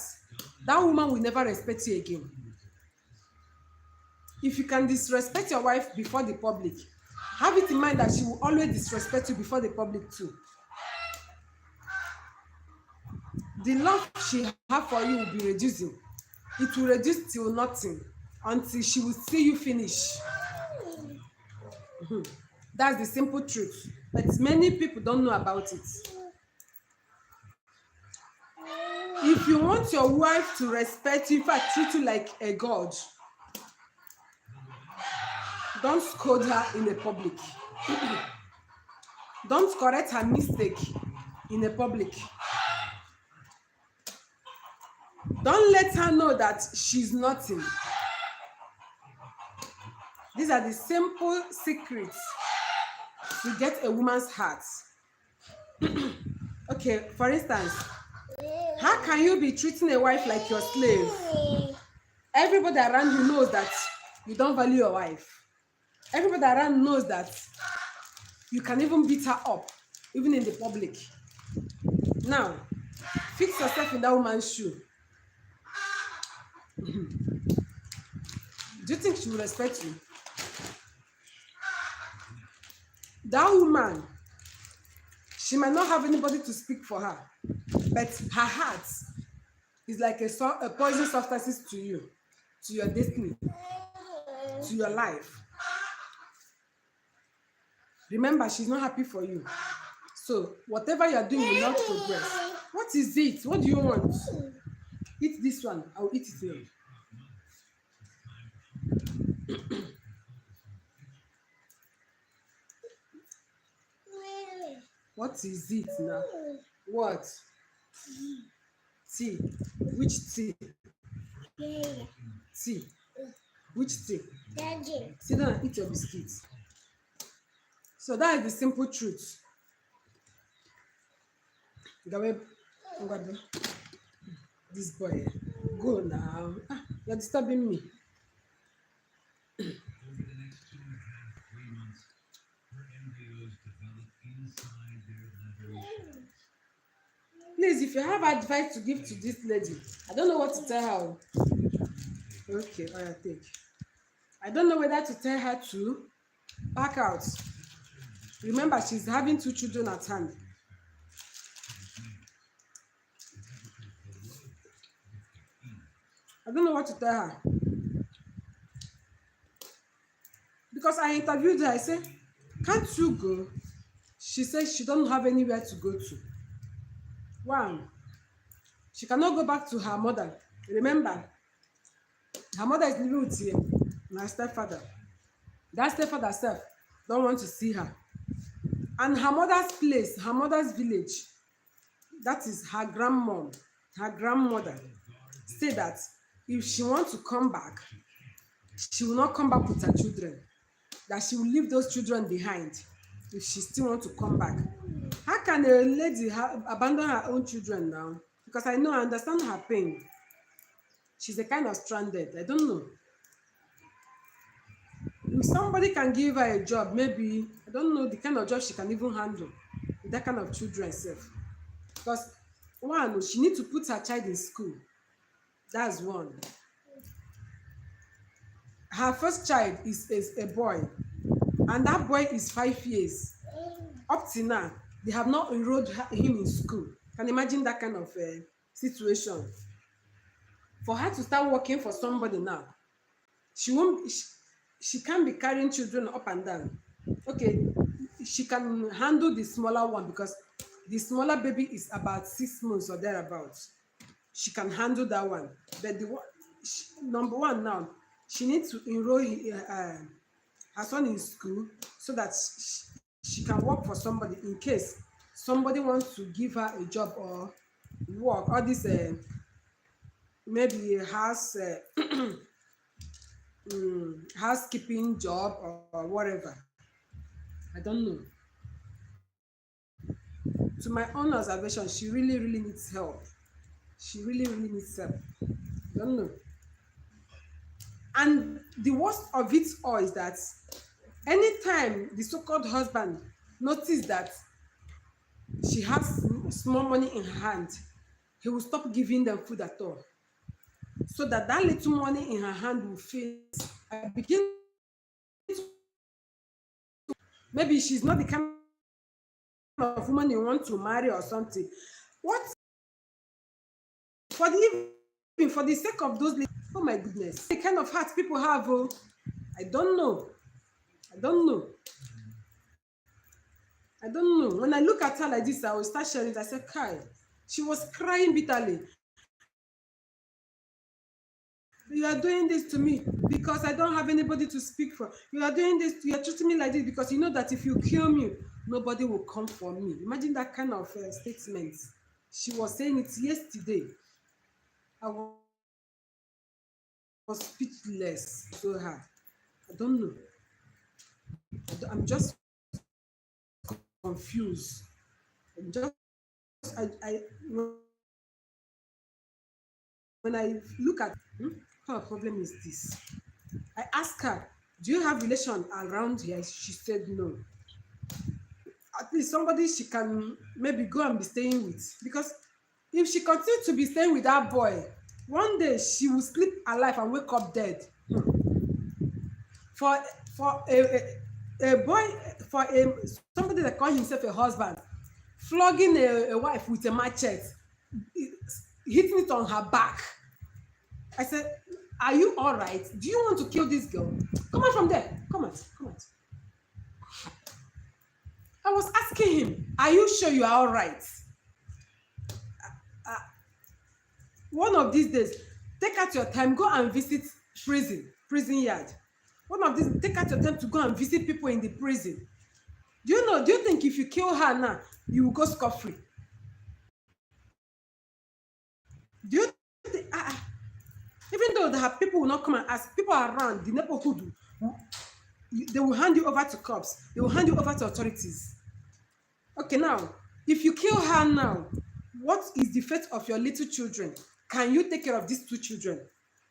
S1: that woman will never respect you again. If you can disrespect your wife before the public, have it in mind that she will always disrespect you before the public too. The love she have for you will be reducing. It will reduce till nothing until she will see you finish. That's the simple truth. But many people don't know about it. If you want your wife to respect you, in fact, treat you like a god, don't scold her in the public. Don't correct her mistake in the public. Don't let her know that she's nothing. These are the simple secrets to get a woman's heart. Okay, for instance, how can you be treating a wife like your slave? Everybody around you knows that you don't value your wife. Everybody around knows that you can even beat her up, even in the public. Now, fix yourself in that woman's shoe. Do you think she will respect you? That woman, she might not have anybody to speak for her, but her heart is like a poison substance to you, to your destiny, to your life. Remember, she's not happy for you. So whatever you're doing will not progress. What is it? What do you want? Eat this one. I'll eat it now. What is it now? What? Tea. Which tea? Tea. Which tea? Sit down and eat your biscuits. So that is the simple truth. Gawe, Ngwadu, this boy, go now. Ah, you're disturbing me.
S3: Over the next 2.5, 3 months, her embryos develop inside their leathery shells.
S1: Please, if you have advice to give to this lady, I don't know what to tell her. Okay, I take. I don't know whether to tell her to back out. Remember, she's having 2 children at hand. I don't know what to tell her. Because I interviewed her, I said, can't you go? She said she don't have anywhere to go to. One, she cannot go back to her mother. Remember, her mother is living with my stepfather. That stepfather self don't want to see her. And her mother's place, her mother's village, that is her grandmom, her grandmother, say that if she wants to come back, she will not come back with her children. That she will leave those children behind if she still wants to come back. How can a lady abandon her own children now? Because I know, I understand her pain. She's a kind of stranded. I don't know. If somebody can give her a job, maybe, I don't know the kind of job she can even handle with that kind of children self. Because one, she needs to put her child in school. That's one. Her first child is a boy, and that boy is 5 years. Up till now, they have not enrolled him in school. Can you imagine that kind of situation? For her to start working for somebody now, she can't be carrying children up and down. Okay, she can handle the smaller one because the smaller baby is about 6 months or thereabouts. She can handle that one. But the one, number one now, she needs to enroll her son in school so that she can work for somebody in case somebody wants to give her a job or work, or this maybe housekeeping job or whatever. I don't know. To my own observation, she really needs help. She really needs help. I don't know. And the worst of it all is that anytime the so-called husband notices that she has small money in her hand, he will stop giving them food at all. So that little money in her hand will fade. I begin to, maybe she's not the kind of woman you want to marry or something. What? For the sake of those, oh my goodness, the kind of heart people have, oh, I don't know. When I look at her like this, I will start sharing it. I said, Kai, she was crying bitterly. You are doing this to me because I don't have anybody to speak for. You are doing this, you are treating me like this because you know that if you kill me, nobody will come for me. Imagine that kind of statement. She was saying it yesterday. I was speechless to her. I don't know. I'm just confused. When I look at what problem is this? I asked her, do you have relation around here? She said no. At least somebody she can maybe go and be staying with. Because if she continues to be staying with that boy, one day she will sleep alive and wake up dead. For a boy, for somebody that calls himself a husband, flogging a wife with a machete, hitting it on her back. I said, are you all right? Do you want to kill this girl? Come out from there. Come out. I was asking him, are you sure you are all right? One of these days, take out your time, go and visit prison yard. One of these, take out your time to go and visit people in the prison. Do you think if you kill her now, you will go scot-free? Do you think, even though there are people who will not come and ask, people around the neighborhood They will hand you over to cops. They will hand you over to authorities. Okay, now, if you kill her now, what is the fate of your little children? Can you take care of these two children?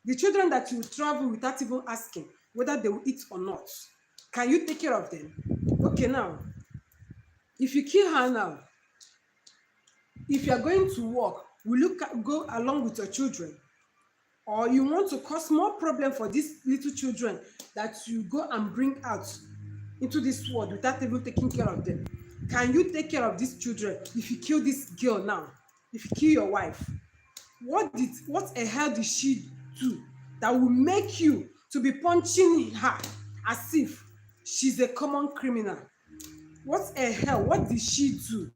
S1: The children that you travel without even asking whether they will eat or not. Can you take care of them? Okay, now, if you kill her now, if you are going to work, will you go along with your children? Or you want to cause more problem for these little children that you go and bring out into this world without even taking care of them? Can you take care of these children if you kill this girl now? If you kill your wife, what a hell did she do that will make you to be punching her as if she's a common criminal? What a hell? What did she do?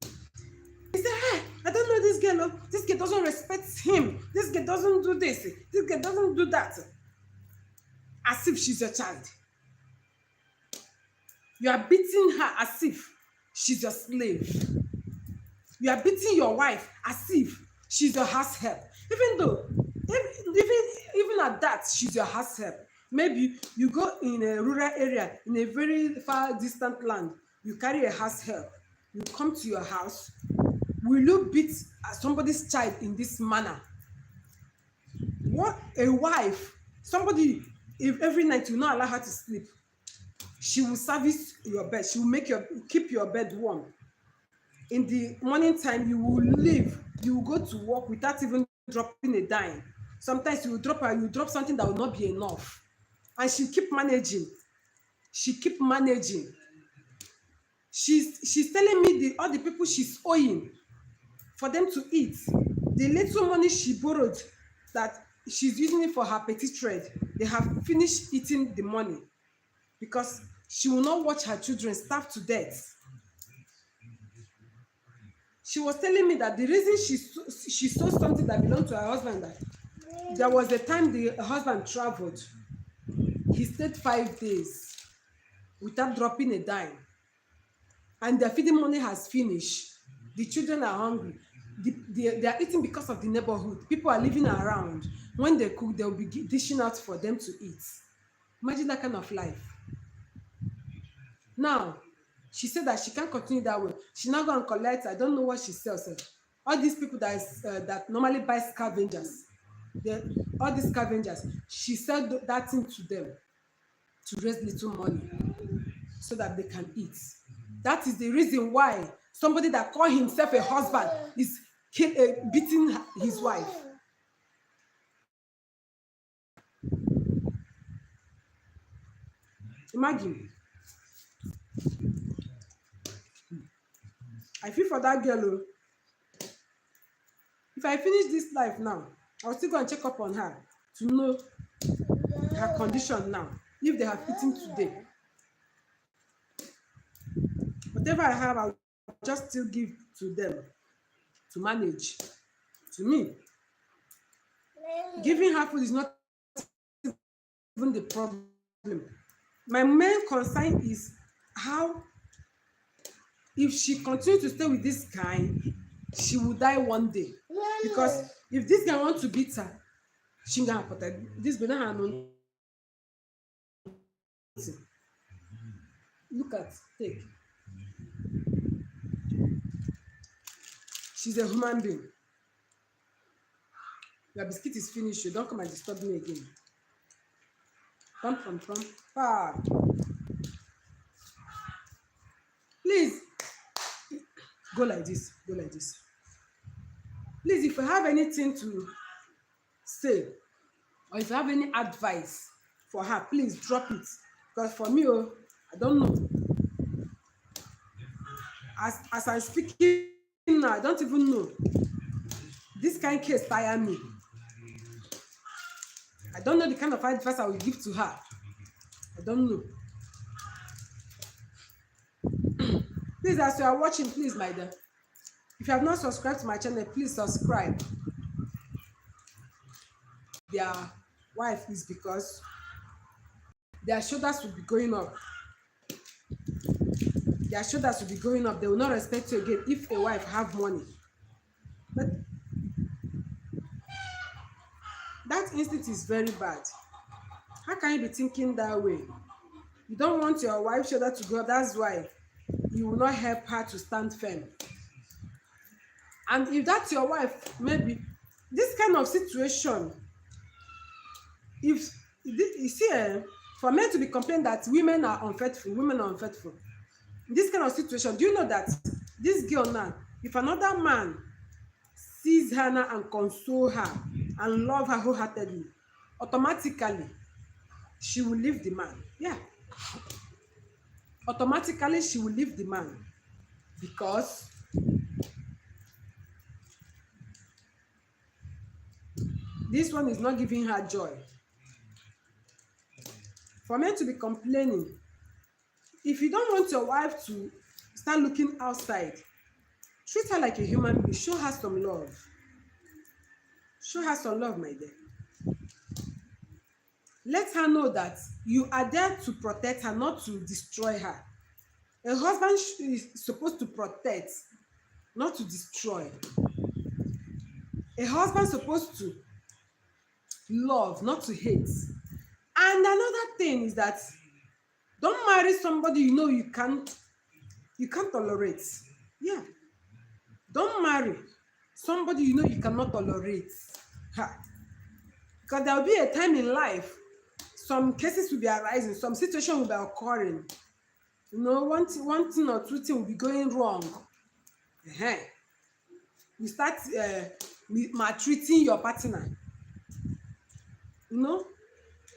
S1: He said, hey, I don't know this girl. This girl doesn't respect him. This girl doesn't do this. This girl doesn't do that. As if she's a child. You are beating her as if she's your slave. You are beating your wife as if she's your house help. Even at that, she's your house help. Maybe you go in a rural area, in a very far distant land, you carry a house help. You come to your house. Will you beat somebody's child in this manner? What a wife! Somebody, if every night you not allow her to sleep, she will service your bed. She will keep your bed warm. In the morning time, you will leave. You will go to work without even dropping a dime. Sometimes you drop something that will not be enough, and she keep managing. She's telling me all the people she's owing for them to eat. The little money she borrowed that she's using it for her petty trade, they have finished eating the money because she will not watch her children starve to death. She was telling me that the reason she sold something that belonged to her husband, that there was a time the husband traveled. He stayed 5 days without dropping a dime. And their feeding money has finished. The children are hungry. They are eating because of the neighborhood. People are living around. When they cook, they will be dishing out for them to eat. Imagine that kind of life. Now, she said that she can't continue that way. She's not going to collect. I don't know what she sells. All these people that normally buy scavengers, all these scavengers, she said that thing to them to raise little money so that they can eat. That is the reason why somebody that call himself a husband is beating his wife. Imagine. I feel for that girl. If I finish this life now, I'll still go and check up on her to know her condition now, if they have eaten today. Whatever I have, I'll just still give to them to manage. To me, giving her food is not even the problem. My main concern is how, if she continues to stay with this guy, she will die one day. Because if this guy wants to beat her, she gonna put this banana. Look at, take. She's a human being. Your biscuit is finished. You don't come and disturb me again. Pum. Ah. Please go like this. Please, if you have anything to say, or if you have any advice for her, please drop it. Because for me, I don't know. As I'm speaking now, I don't even know. This kind of case tire me. I don't know the kind of advice I will give to her. I don't know. Please, as you are watching, please, my dear, if you have not subscribed to my channel, please subscribe. Their wife is because their shoulders will be going up. Their shoulders will be going up. They will not respect you again if a wife have money. But that instinct is very bad. How can you be thinking that way? You don't want your wife shoulder to go. That's why you will not help her to stand firm. And if that's your wife, maybe this kind of situation, if you see, for men to be complaining that women are unfaithful, in this kind of situation, do you know that this girl now, if another man sees her now and console her and love her wholeheartedly, automatically she will leave the man. Yeah, automatically she will leave the man, because this one is not giving her joy. For men to be complaining, if you don't want your wife to start looking outside, treat her like a human being. Show her some love. Show her some love, my dear. Let her know that you are there to protect her, not to destroy her. A husband is supposed to protect, not to destroy. A husband is supposed to love, not to hate. And another thing is that don't marry somebody you know you can't tolerate. Yeah. Don't marry somebody you know you cannot tolerate. Ha. Because there will be a time in life, some cases will be arising, some situation will be occurring. You know, one thing or two things will be going wrong. You start maltreating your partner. You know,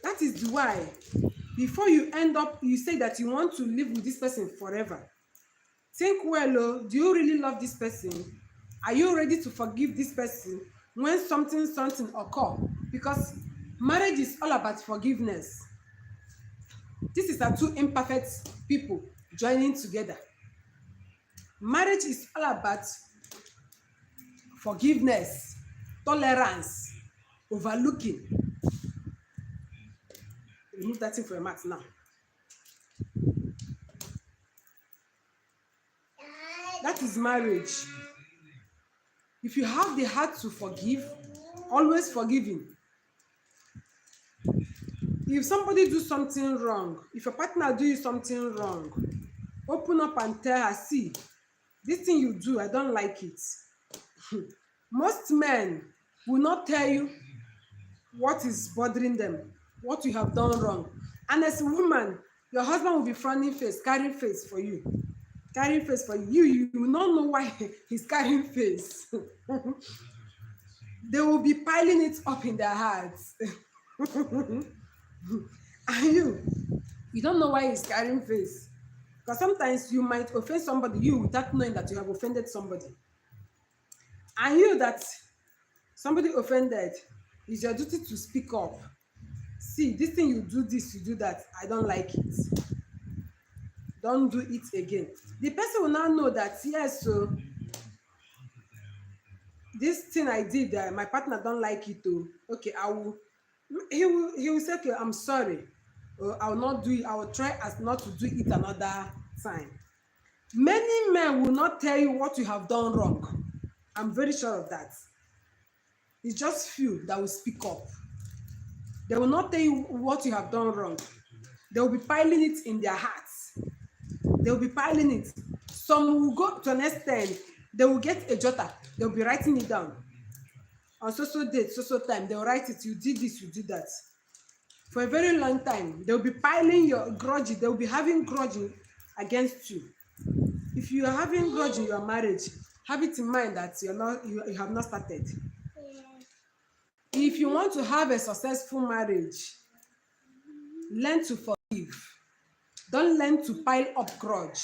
S1: that is why before you end up, you say that you want to live with this person forever. Think well, oh, do you really love this person? Are you ready to forgive this person when something occur? Because marriage is all about forgiveness. This is two imperfect people joining together. Marriage is all about forgiveness, tolerance, overlooking. Remove that thing from your mouth now. That is marriage. If you have the heart to forgive, always forgiving. If somebody do something wrong, if your partner do you something wrong, open up and tell her, see, this thing you do, I don't like it. Most men will not tell you what is bothering them, what you have done wrong. And as a woman, your husband will be frowning face, carrying face for you. Carrying face for you. You will not know why he's carrying face. They will be piling it up in their hearts. And you don't know why he's carrying face. Because sometimes you might offend somebody, you without knowing that you have offended somebody. And you that somebody offended, it's your duty to speak up. See, this thing you do this, you do that, I don't like it. Don't do it again. The person will now know that, yes, so this thing I did, my partner don't like it too. Okay, he will say, okay, I'm sorry. Or I will not do it. I will try as not to do it another time. Many men will not tell you what you have done wrong. I'm very sure of that. It's just few that will speak up. They will not tell you what you have done wrong. They will be piling it in their hearts. They will be piling it. Some will go to an extent, they will get a jotter. They will be writing it down. On so date, so time, they will write it. You did this, you did that. For a very long time, they will be piling your grudge. They will be having grudge against you. If you are having grudge in your marriage, have it in mind that you have not started. If you want to have a successful marriage, learn to forgive. Don't learn to pile up grudge.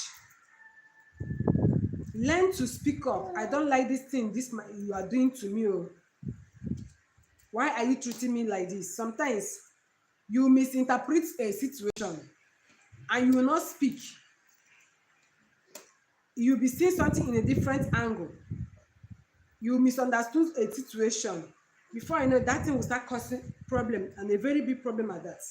S1: Learn to speak up. I don't like this thing you are doing to me. Oh. Why are you treating me like this? Sometimes you misinterpret a situation and you will not speak. You'll be seeing something in a different angle. You misunderstood a situation. Before I know, that thing will start causing problem, and a very big problem at that.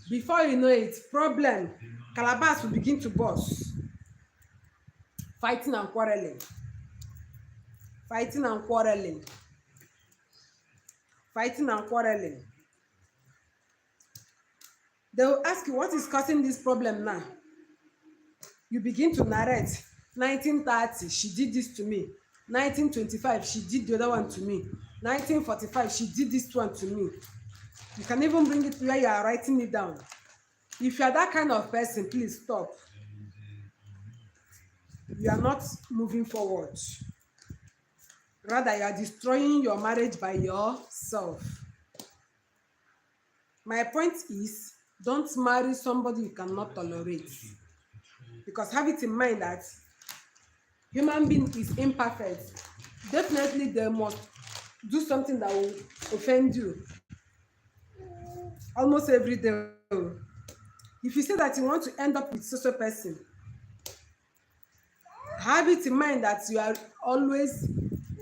S1: Before you know it, problem, calabash will begin to burst. Fighting and quarreling. Fighting and quarreling. Fighting and quarreling. They will ask you, what is causing this problem now? You begin to narrate. 1930, she did this to me. 1925, she did the other one to me. 1945, she did this one to me. You can even bring it where you are writing it down. If you are that kind of person, please stop. You are not moving forward. Rather, you are destroying your marriage by yourself. My point is, don't marry somebody you cannot tolerate. Because have it in mind that human being is imperfect. Definitely they must do something that will offend you almost every day. If you say that you want to end up with such a person, have it in mind that you are always,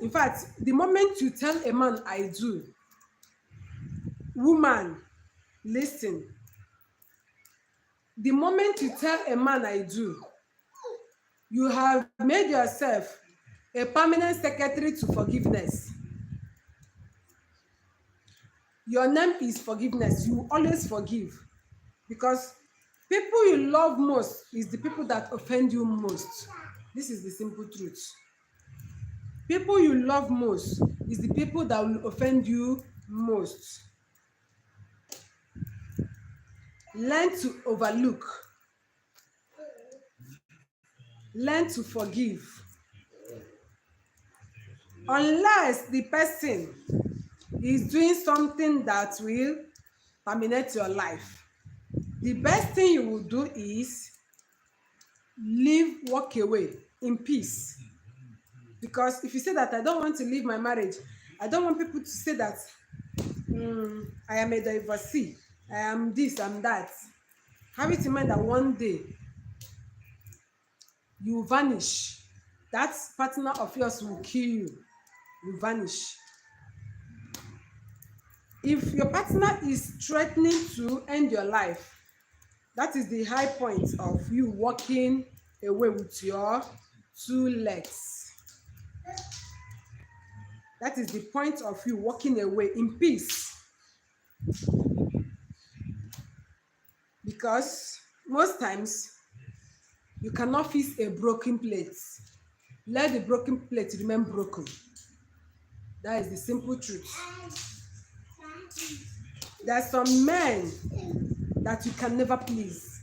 S1: in fact, the moment you tell a man I do, woman, listen, the moment you tell a man I do, you have made yourself a permanent secretary to forgiveness. Your name is forgiveness. You always forgive, because people you love most is the people that offend you most. This is the simple truth. People you love most is the people that will offend you most. Learn to overlook. Learn to forgive. Unless the person is doing something that will terminate your life, the best thing you will do is leave, walk away in peace. Because if you say that I don't want to leave my marriage, I don't want people to say that I am a divorcee, I am this, I'm that. Have it in mind that one day you vanish. That partner of yours will kill you. You vanish. If your partner is threatening to end your life, that is the high point of you walking away with your two legs. That is the point of you walking away in peace. Because most times you cannot fix a broken plate. Let the broken plate remain broken. That is the simple truth. There are some men that you can never please.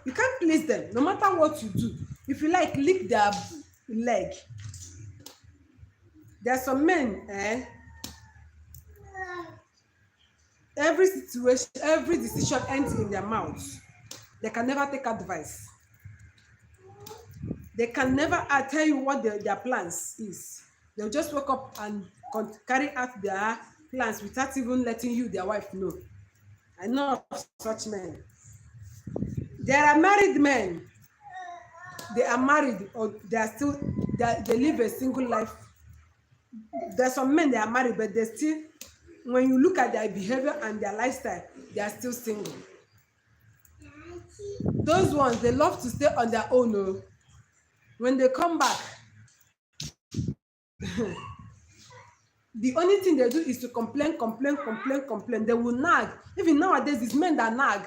S1: You can't please them no matter what you do. If you like, lick their leg. There are some men, every situation, every decision ends in their mouth. They can never take advice. They can never tell you what their plans is. They'll just wake up and carry out their plans without even letting you, their wife, know. I know of such men. There are married men. They are married, or they are still, they live a single life. There are some men, they are married, but they still, when you look at their behavior and their lifestyle, they are still single. Those ones, they love to stay on their own. Oh. When they come back, the only thing they do is to complain. They will nag. Even nowadays, it's men that nag.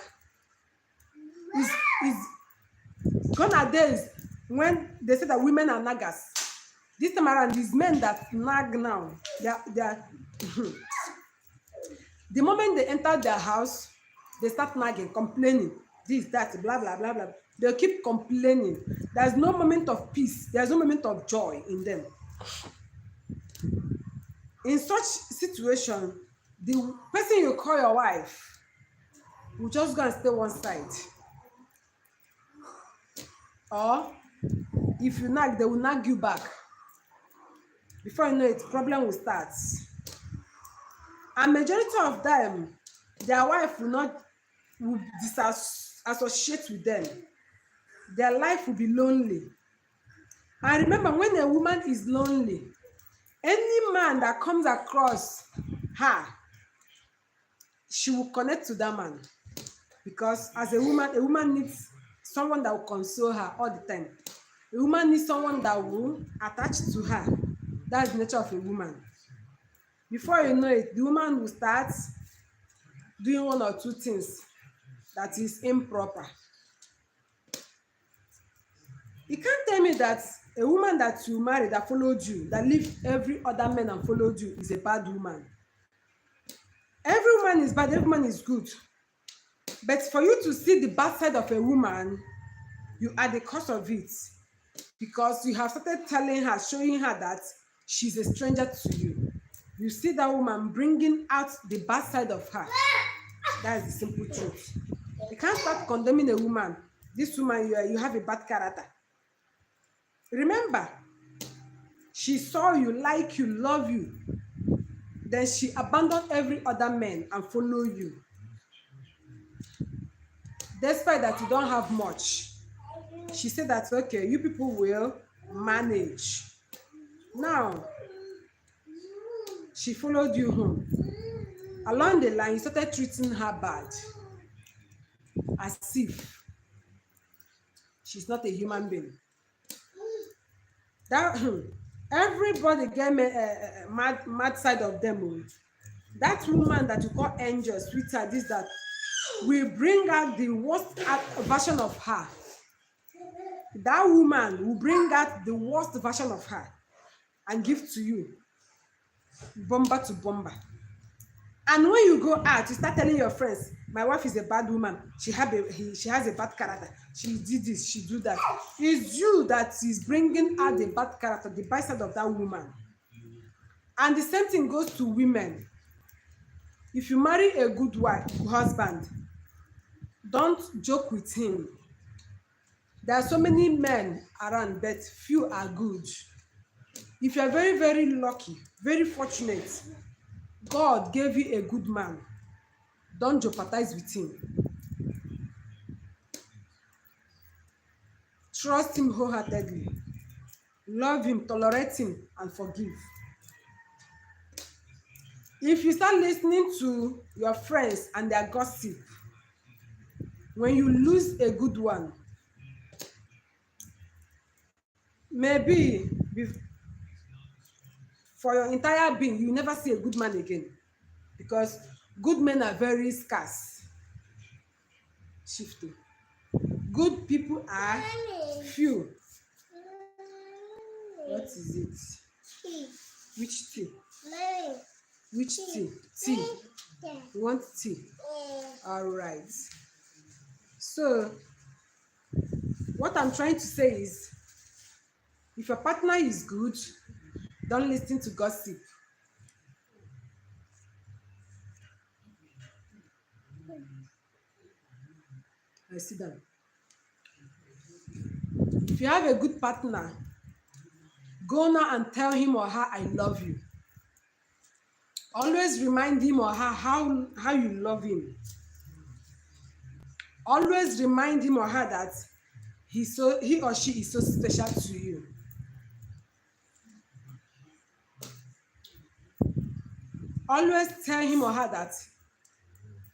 S1: It's gone are days when they say that women are naggers. This time around, these men that nag now, they are the moment they enter their house, they start nagging, complaining, this, that, blah, blah, blah, blah. They'll keep complaining. There's no moment of peace. There's no moment of joy in them. In such situation, the person you call your wife will just go and stay one side. Or if you nag, they will nag you back. Before you know it, problem will start. And majority of them, their wife will disassociate with them. Their life will be lonely. And remember, when a woman is lonely, any man that comes across her, she will connect to that man. Because as a woman needs someone that will console her all the time. A woman needs someone that will attach to her. That's the nature of a woman. Before you know it, the woman will start doing one or two things. that is improper. You can't tell me that a woman that you married that followed you, that leave every other man and followed you, is a bad woman. Every woman is bad, every woman is good. But for you to see the bad side of a woman, you are the cause of it. Because you have started telling her, showing her that she's a stranger to you. You see that woman bringing out the bad side of her. That is the simple truth. You can't start condemning a woman. This woman, you have a bad character. Remember, she saw you, like you, love you. Then she abandoned every other man and follow you. Despite that you don't have much, she said that, okay, you people will manage. Now, she followed you home. Along the line, you started treating her bad, as if she's not a human being. That everybody get mad side of them. That woman that you call angel, sweetheart, this, that, will bring out the worst version of her. That woman will bring out the worst version of her and give to you, bomber to bomber. And when you go out, you start telling your friends, my wife is a bad woman. She has a bad character. She did this, she do that. It's you that is bringing out the bad character, the bad side of that woman. And the same thing goes to women. If you marry a good husband, don't joke with him. There are so many men around, but few are good. If you are very, very lucky, very fortunate, God gave you a good man, don't jeopardize with him. Trust him wholeheartedly. Love him, tolerate him, and forgive. If you start listening to your friends and their gossip, when you lose a good one, maybe for your entire being, you never see a good man again, because good men are very scarce. Shifty. Good people are few. What is it? Which tea? Which tea? Tea. You want tea? All right. So, what I'm trying to say is, if your partner is good, don't listen to gossip. I sit down. If you have a good partner, go now and tell him or her, I love you. Always remind him or her how you love him. Always remind him or her that he or she is so special to you. Always tell him or her that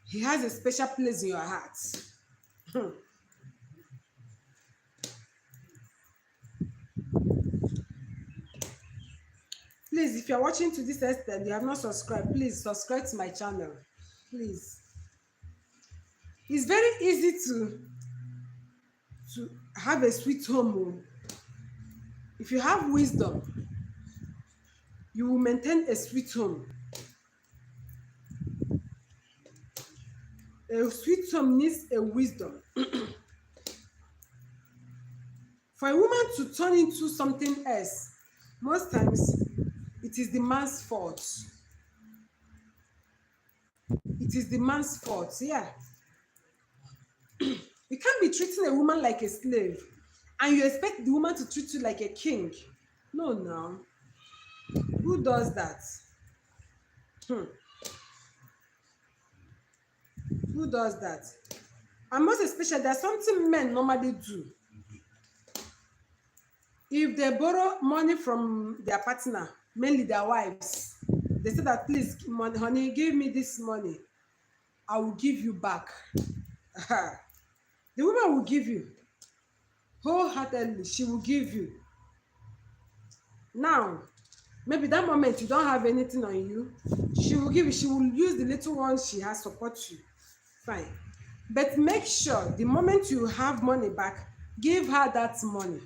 S1: he has a special place in your heart. Please, if you're watching to this extent, you have not subscribed, please subscribe to my channel. Please. It's very easy to have a sweet home. If you have wisdom, you will maintain a sweet home. A sweet home needs a wisdom. For a woman to turn into something else, most times it is the man's fault. It is the man's fault, yeah. You can't be treating a woman like a slave and you expect the woman to treat you like a king. No. Who does that? Who does that? And most especially, there's something men normally do. If they borrow money from their partner, mainly their wives, they say that, please, honey, give me this money. I will give you back. The woman will give you. Wholeheartedly, she will give you. Now, maybe that moment you don't have anything on you, she will give you. She will use the little ones she has support you. Fine. But make sure the moment you have money back, give her that money.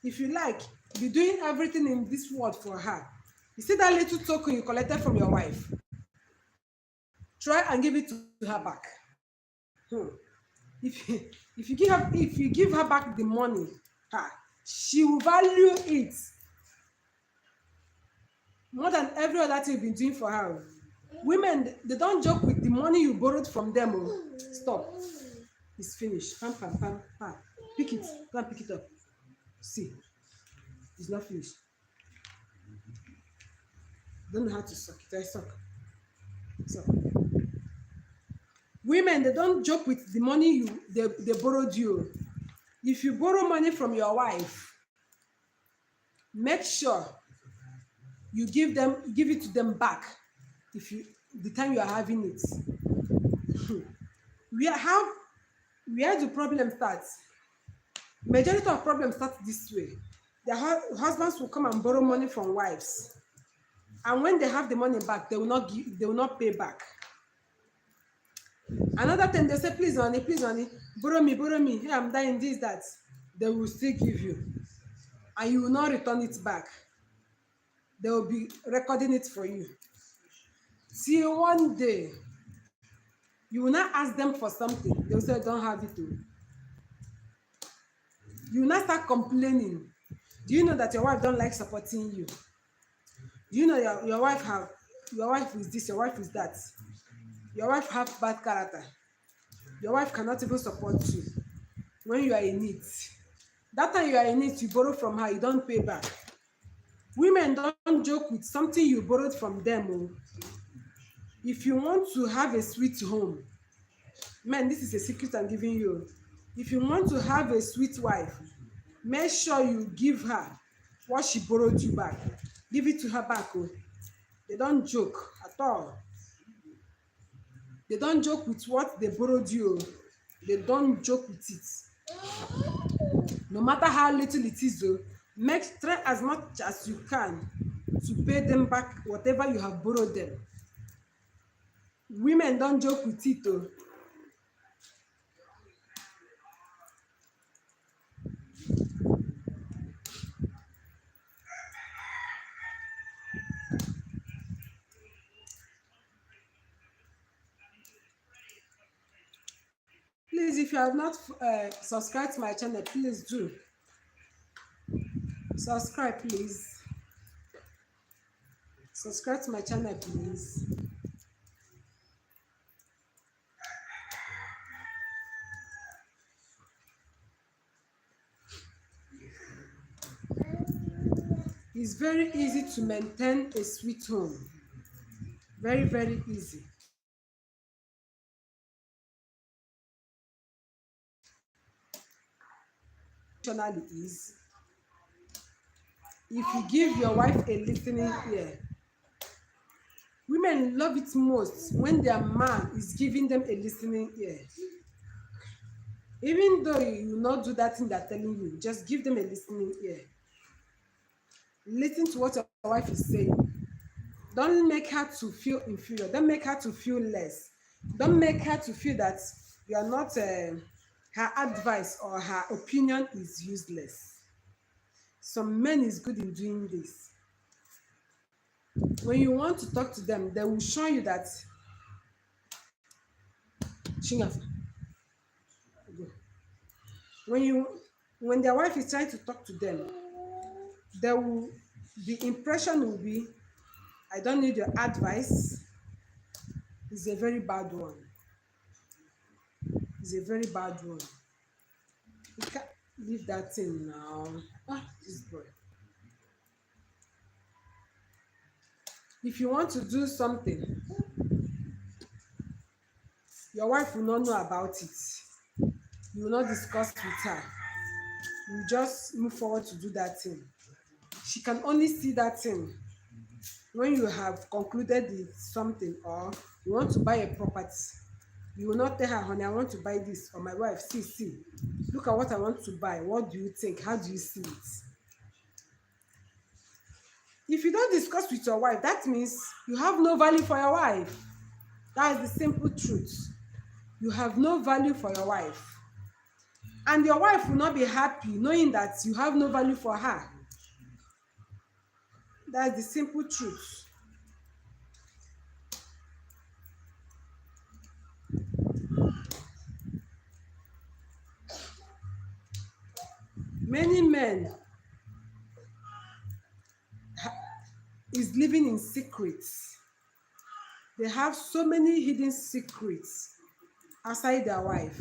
S1: If you like, be doing everything in this world for her. You see that little token you collected from your wife? Try and give it to her back. If you give her back the money, she will value it more than every other thing you've been doing for her. Women, they don't joke with the money you borrowed from them. Oh. Stop. It's finished. Pam, pam, pam, pam. Pick it. Go and pick it up. See, it's not finished. Don't know how to suck it. I suck. So, women, they don't joke with the money they borrowed you. If you borrow money from your wife, make sure you give it to them back. If you the time you are having it. Where do problems start? Majority of problems start this way. Their husbands will come and borrow money from wives, and when they have the money back, they will not pay back. Another thing, they say, please honey, borrow me, hey, I'm dying, this, that. They will still give you, and you will not return it back. They will be recording it for you till one day you will not ask them for something, they will say, I don't have it. You will not start complaining. Do you know that your wife don't like supporting you? Do you know your wife is this, your wife is that? Your wife have bad character. Your wife cannot even support you when you are in need. That time you are in need, you borrow from her, you don't pay back. Women don't joke with something you borrowed from them. If you want to have a sweet home, man, this is a secret I'm giving you. If you want to have a sweet wife, make sure you give her what she borrowed you back. Give it to her back. They don't joke at all. They don't joke with what they borrowed you. They don't joke with it. No matter how little it is, try as much as you can to pay them back whatever you have borrowed them. Women don't joke with it. Please, if you have not subscribed to my channel, please do. Subscribe, please. Subscribe to my channel, please. It's very easy to maintain a sweet home. Very, very easy. Is if you give your wife a listening ear. Women love it most when their man is giving them a listening ear. Even though you will not do that thing they're telling you, just give them a listening ear. Listen to what your wife is saying. Don't make her to feel inferior. Don't make her to feel less. Don't make her to feel that you are not her advice or her opinion is useless. Some men is good in doing this. When you want to talk to them, they will show you that when their wife is trying to talk to them, the impression will be, I don't need your advice. It's a very bad one. It's a very bad one. You can't leave that thing now. This boy. If you want to do something, your wife will not know about it. You will not discuss with her. You just move forward to do that thing. She can only see that thing when you have concluded with something, or you want to buy a property. You will not tell her, honey, I want to buy this, or my wife, see, look at what I want to buy. What do you think? How do you see it? If you don't discuss with your wife, that means you have no value for your wife. That is the simple truth. You have no value for your wife. And your wife will not be happy knowing that you have no value for her. That's the simple truth. Many men is living in secrets. They have so many hidden secrets outside their wife.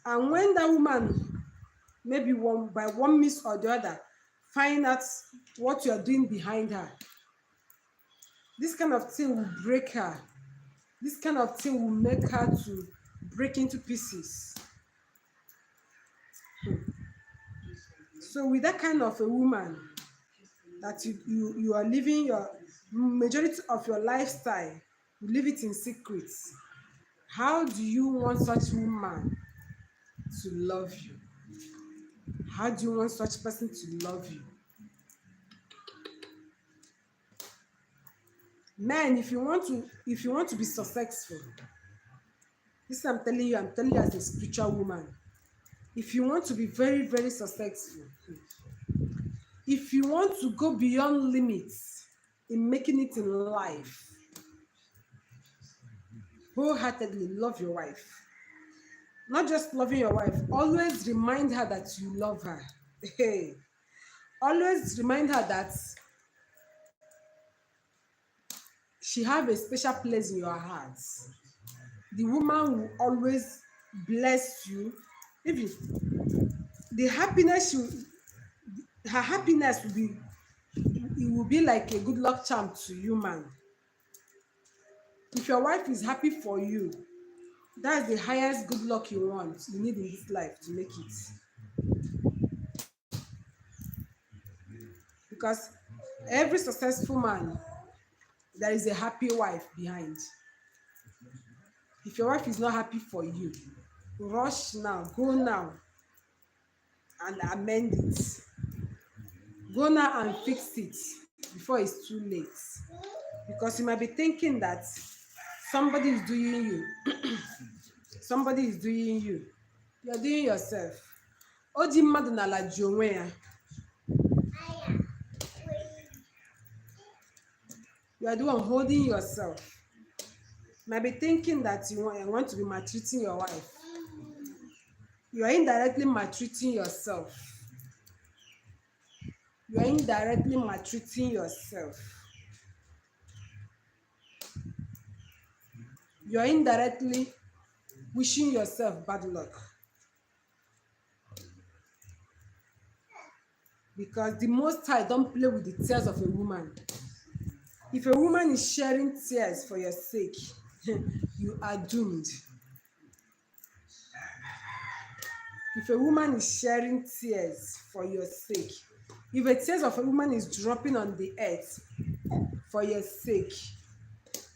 S1: And when that woman, maybe by one means or the other, find out what you are doing behind her, this kind of thing will break her. This kind of thing will make her to break into pieces. So with that kind of a woman, that you are living your majority of your lifestyle, you live it in secrets. How do you want such woman to love you? How do you want such person to love you? Men, if you want to be successful, this I'm telling you as a spiritual woman. If you want to be very, very successful, if you want to go beyond limits in making it in life, wholeheartedly love your wife. Not just loving your wife, always remind her that you love her. Hey, always remind her that she have a special place in your heart. The woman will always bless you. Even the happiness her happiness will be like a good luck charm to you, man. If your wife is happy for you, that's the highest good luck you need in this life to make it. Because every successful man, there is a happy wife behind. If your wife is not happy for you, rush now, go now and amend it. Go now and fix it before it's too late. Because you might be thinking that somebody is doing you. Somebody is doing you. You're doing yourself. Oji mmadụ n'ala ji onwe ya. You are the one holding yourself. You might be thinking that you want to be maltreating your wife. You are indirectly maltreating yourself. You are indirectly maltreating yourself. You are indirectly wishing yourself bad luck. Because the Most High don't play with the tears of a woman. If a woman is sharing tears for your sake, you are doomed. If a woman is sharing tears for your sake, if the tears of a woman is dropping on the earth for your sake,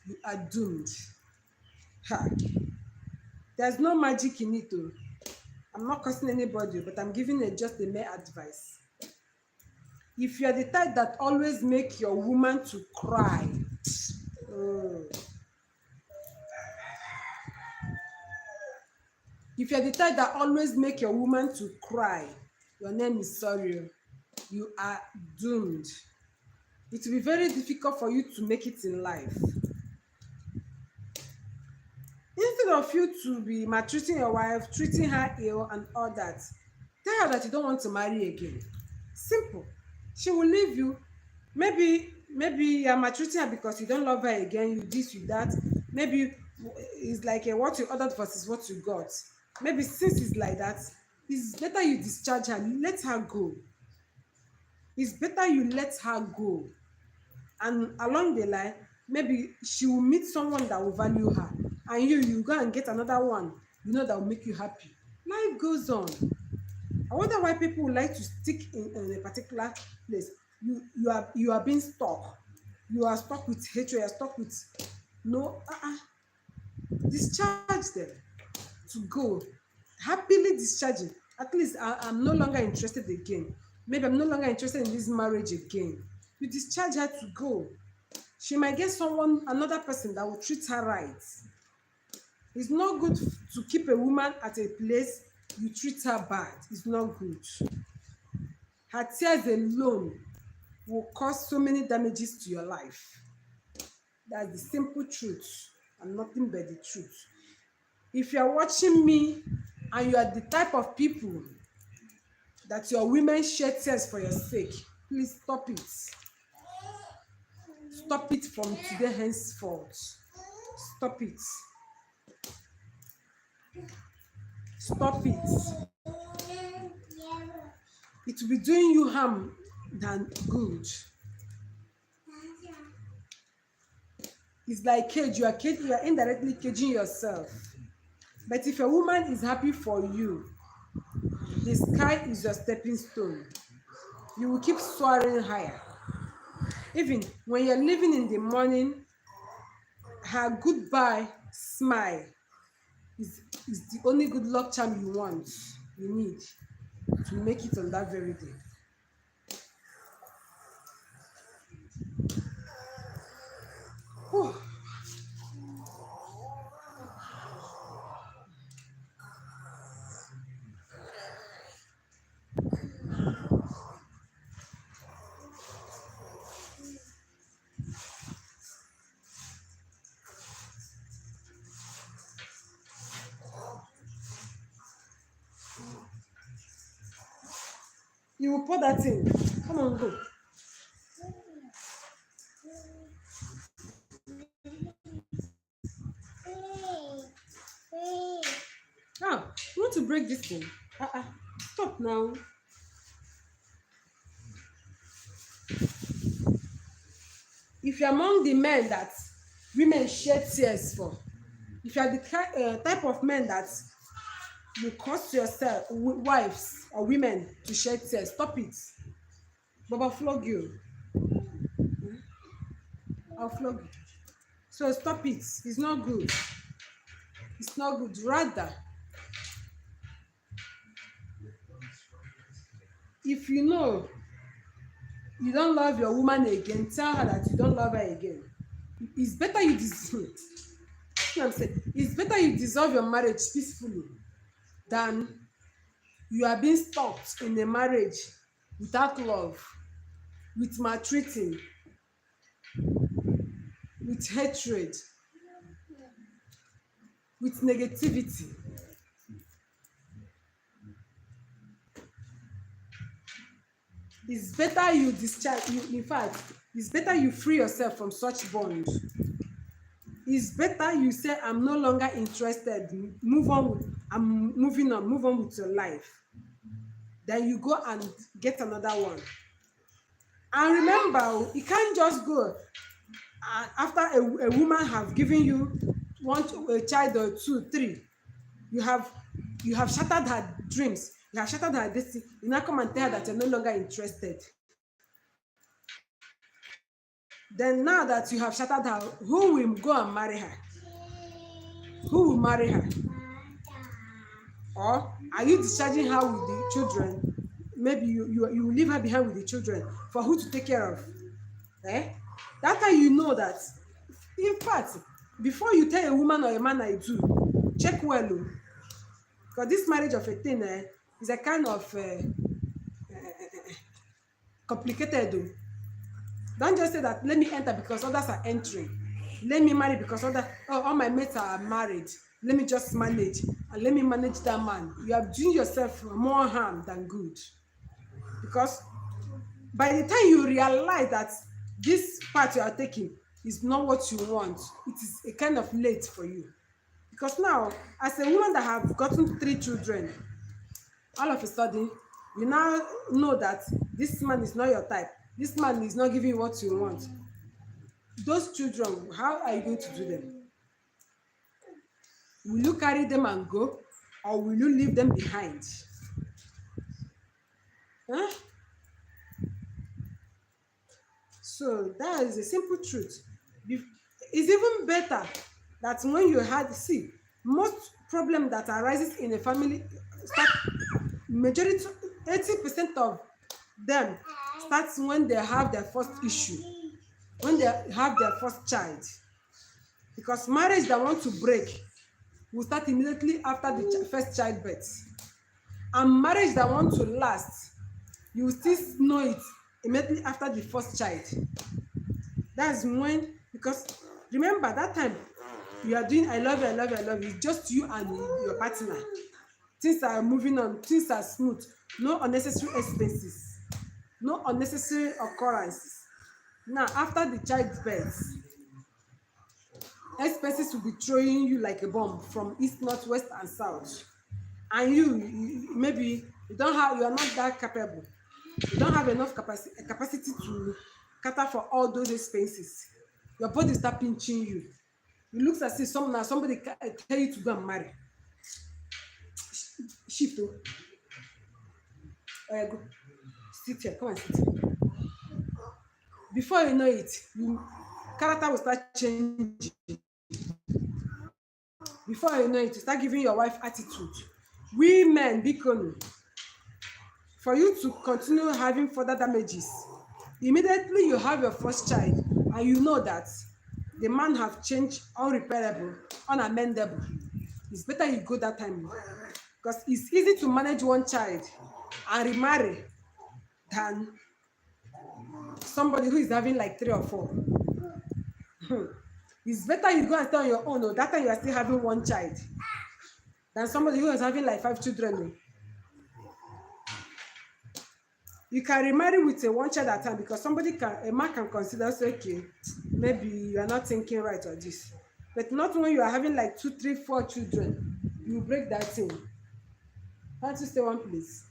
S1: you are doomed. Ha. There's no magic in it, though. I'm not cursing anybody, but I'm giving just a mere advice. If you are the type that always make your woman to cry, if you are the type that always make your woman to cry, your name is sorry. You are doomed. It will be very difficult for you to make it in life. Instead of you to be maltreating your wife, treating her ill and all that, tell her that you don't want to marry again. Simple. She will leave you. Maybe you are maltreating her because you don't love her again, you this, you that. Maybe it's like what you ordered versus what you got. Maybe since it's like that, it's better you discharge her, let her go. It's better you let her go. And along the line, maybe she will meet someone that will value her. And you go and get another one, that will make you happy. Life goes on. I wonder why people would like to stick in a particular place. You are being stuck. You are stuck with hatred. You are stuck with discharge them to go. Happily discharging. At least I'm no longer interested again. Maybe I'm no longer interested in this marriage again. You discharge her to go. she might get someone, another person that will treat her right. It's not good to keep a woman at a place you treat her bad. It's not good. Her tears alone will cause so many damages to your life. That's the simple truth and nothing but the truth. If you are watching me and you are the type of people that your women shed tears for your sake, please stop it. Stop it from today henceforth. Stop it. Stop it. It will be doing you harm than good. It's like cage. You are indirectly caging yourself. But if a woman is happy for you, the sky is your stepping stone. You will keep soaring higher. Even when you're leaving in the morning, her goodbye smile is the only good luck charm you need to make it on that very day. Whew. You will pour that in. Come on, go. Ah, you want to break this thing? Stop now. If you're among the men that women shed tears for, if you are the type of men that you cause yourself, wives or women, to shed tears, stop it. Baba flog you. I'll flog you. So stop it. It's not good. It's not good. Rather, if you know you don't love your woman again, tell her that you don't love her again. It's better you it's better you dissolve your marriage peacefully than you are being stuck in a marriage without love, with maltreating, with hatred, with negativity. It's better you discharge, in fact, it's better you free yourself from such bond. It's better you say, I'm no longer interested, move on, I'm moving on, move on with your life. Then you go and get another one. And remember, you can't just go after a woman have given you a child or 2, 3. You have shattered her dreams, you have shattered her destiny. You now come and tell her that you're no longer interested. Then now that you have shattered her, who will go and marry her? Who will marry her? Or are you discharging her with the children? Maybe you will leave her behind with the children for who to take care of. That's how you know that. In fact, before you tell a woman or a man I do, check well. Because this marriage of a thing is a kind of complicated. Don't just say that, let me enter because others are entering. Let me marry because all my mates are married. Let me just manage. And let me manage that man. You are doing yourself more harm than good. Because by the time you realize that this path you are taking is not what you want, it is a kind of late for you. Because now, as a woman that have gotten 3 children, all of a sudden, you now know that this man is not your type. This man is not giving you what you want. Those children, how are you going to do them? Will you carry them and go, or will you leave them behind? Huh? So that is a simple truth. It's even better that when you had, see, most problem that arises in a family, majority, 80% of them starts when they have their first issue. when they have their first child. Because marriage that want to break will start immediately after the first childbirth. And marriage that want to last, you will still know it immediately after the first child. That's when, because remember that time you are doing I love you, I love you, I love you, it's just you and your partner. Things are moving on, things are smooth, no unnecessary expenses, no unnecessary occurrences. Now after the childbirth, expenses will be throwing you like a bomb from east, north, west and south. And maybe you are not that capable, you don't have enough capacity to cater for all those expenses. Your body start pinching you. It looks as if somebody tell you to go and marry. Shift oh, go sit here, come and sit. Before you know it, you character will start changing. Before you know it, you start giving your wife attitude. Women, bikonu, for you to continue having further damages, immediately you have your first child and you know that the man have changed, unrepairable, unamendable, it's better you go that time, because it's easy to manage one child and remarry than somebody who is having like 3 or 4. It's better you go and stay on your own, that time you are still having one child, than somebody who is having like 5 children. You can remarry with a one child at a time, because a man can consider, say, okay, maybe you are not thinking right or this. But not when you are having like 2, 3, 4 children. You break that thing. Can't you stay one place?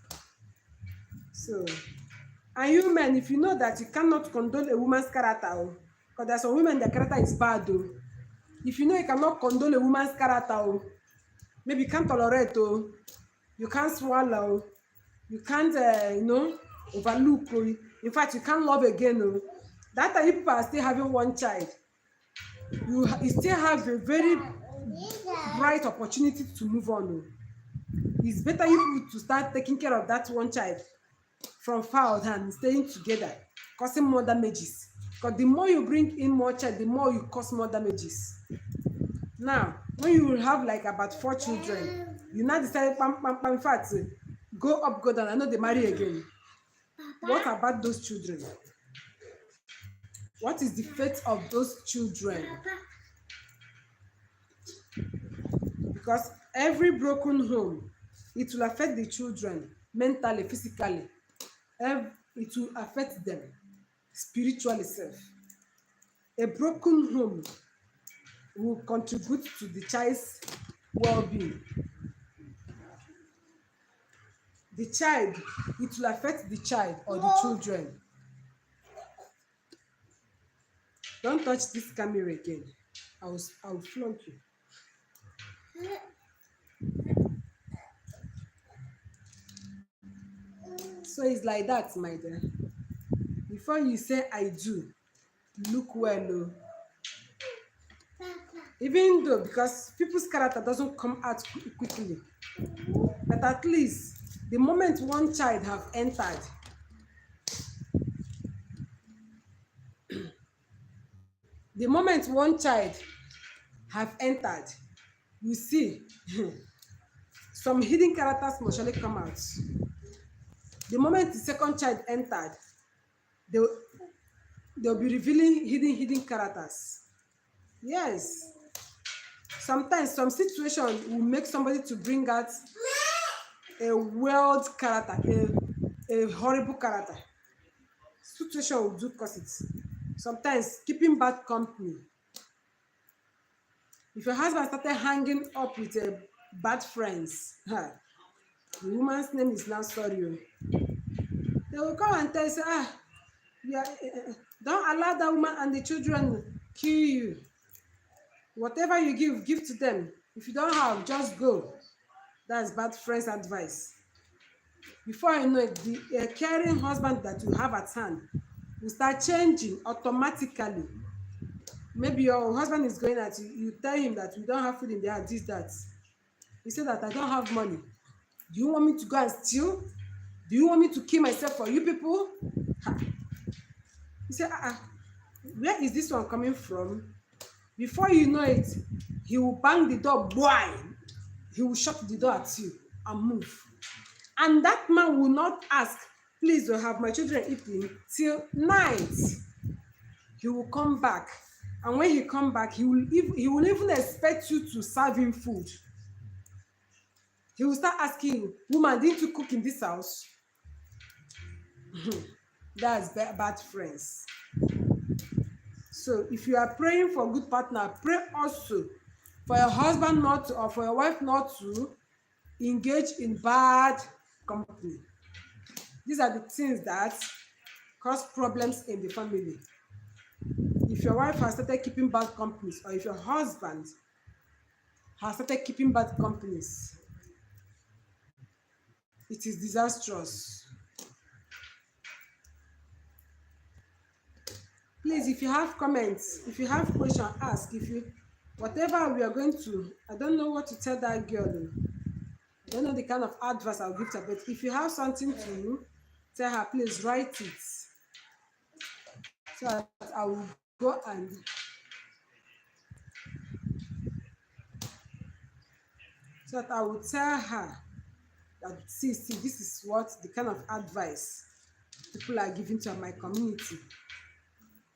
S1: So, and you men, if you know that you cannot condone a woman's character, because there's some women, their character is bad, though. If you know you cannot condone a woman's character, maybe you can't tolerate, you can't swallow, you can't, overlook, in fact, you can't love again, that time people are still having one child, you still have a very bright opportunity to move on. It's better you to start taking care of that one child from far than staying together, causing more damages. Because the more you bring in more child, the more you cause more damages. Now, when you will have like about 4 children, you now decide, in fact, go up, go down, I know they marry again. What about those children? What is the fate of those children? Because every broken home, it will affect the children mentally, physically. It will affect them spiritually self. A broken home will contribute to the child's well-being. The child, it will affect the child or the children. Don't touch this camera again. I will flunk you. So it's like that, my dear. Before you say I do, look well. Even though, because people's character doesn't come out quickly, but at least the moment one child have entered, the moment one child have entered, you see some hidden characters must surely come out. The moment the second child entered, they'll be revealing hidden characters. Yes. Sometimes some situation will make somebody to bring out a wild character, a horrible character. Situation will do cause it. Sometimes keeping bad company. If your husband started hanging up with bad friends, the woman's name is now sorry. They will come and tell you, don't allow that woman and the children kill you. Whatever you give to them. If you don't have, just go. That's bad friends' advice. Before you know it, the caring husband that you have at hand will start changing automatically. Maybe your husband is going at you, you tell him that we don't have food in the house, this, that. He said that I don't have money. Do you want me to go and steal? Do you want me to kill myself for you people? He said, Where is this one coming from? Before you know it, he will bang the door, boy. He will shut the door at you and move. And that man will not ask, please don't have my children eating till night. He will come back. And when he come back, he will even expect you to serve him food. He will start asking you, woman, didn't you cook in this house? That's bad friends. So if you are praying for a good partner, pray also for your husband not to, or for your wife not to engage in bad company. These are the things that cause problems in the family. If your wife has started keeping bad companies, or if your husband has started keeping bad companies, it is disastrous. Please, if you have comments, if you have question, ask. If you, whatever we are going to, I don't know what to tell that girl. I don't know the kind of advice I'll give to her, but if you have something to tell her, please write it so that I will go and so that I will tell her that see, this is what the kind of advice people are giving to my community.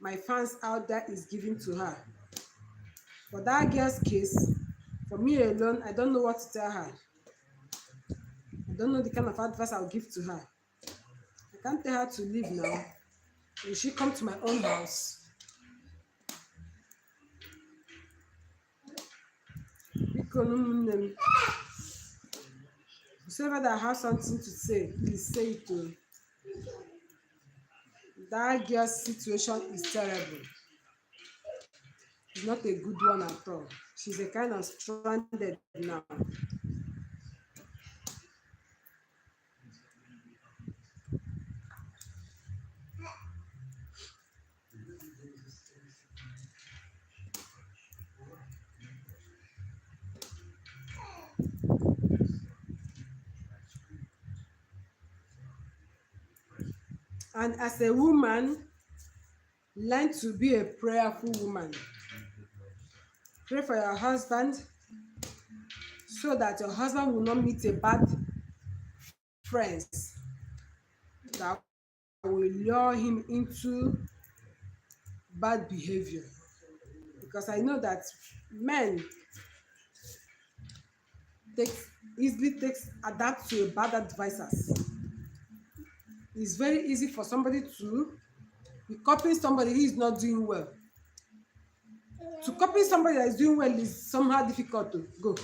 S1: My fans out there is giving to her. For that girl's case, for me alone, I don't know what to tell her. I don't know the kind of advice I'll give to her. I can't tell her to leave now. Will she come to my own house? Whoever that has something to say, please say it to. That girl's situation is terrible. It's not a good one at all. She's a kind of stranded now. And as a woman, learn to be a prayerful woman. Pray for your husband so that your husband will not meet a bad friends that will lure him into bad behavior. Because I know that men easily adapt to bad advisors. It's very easy for somebody to be copying somebody who is not doing well. To copy somebody that is doing well is somehow difficult to go.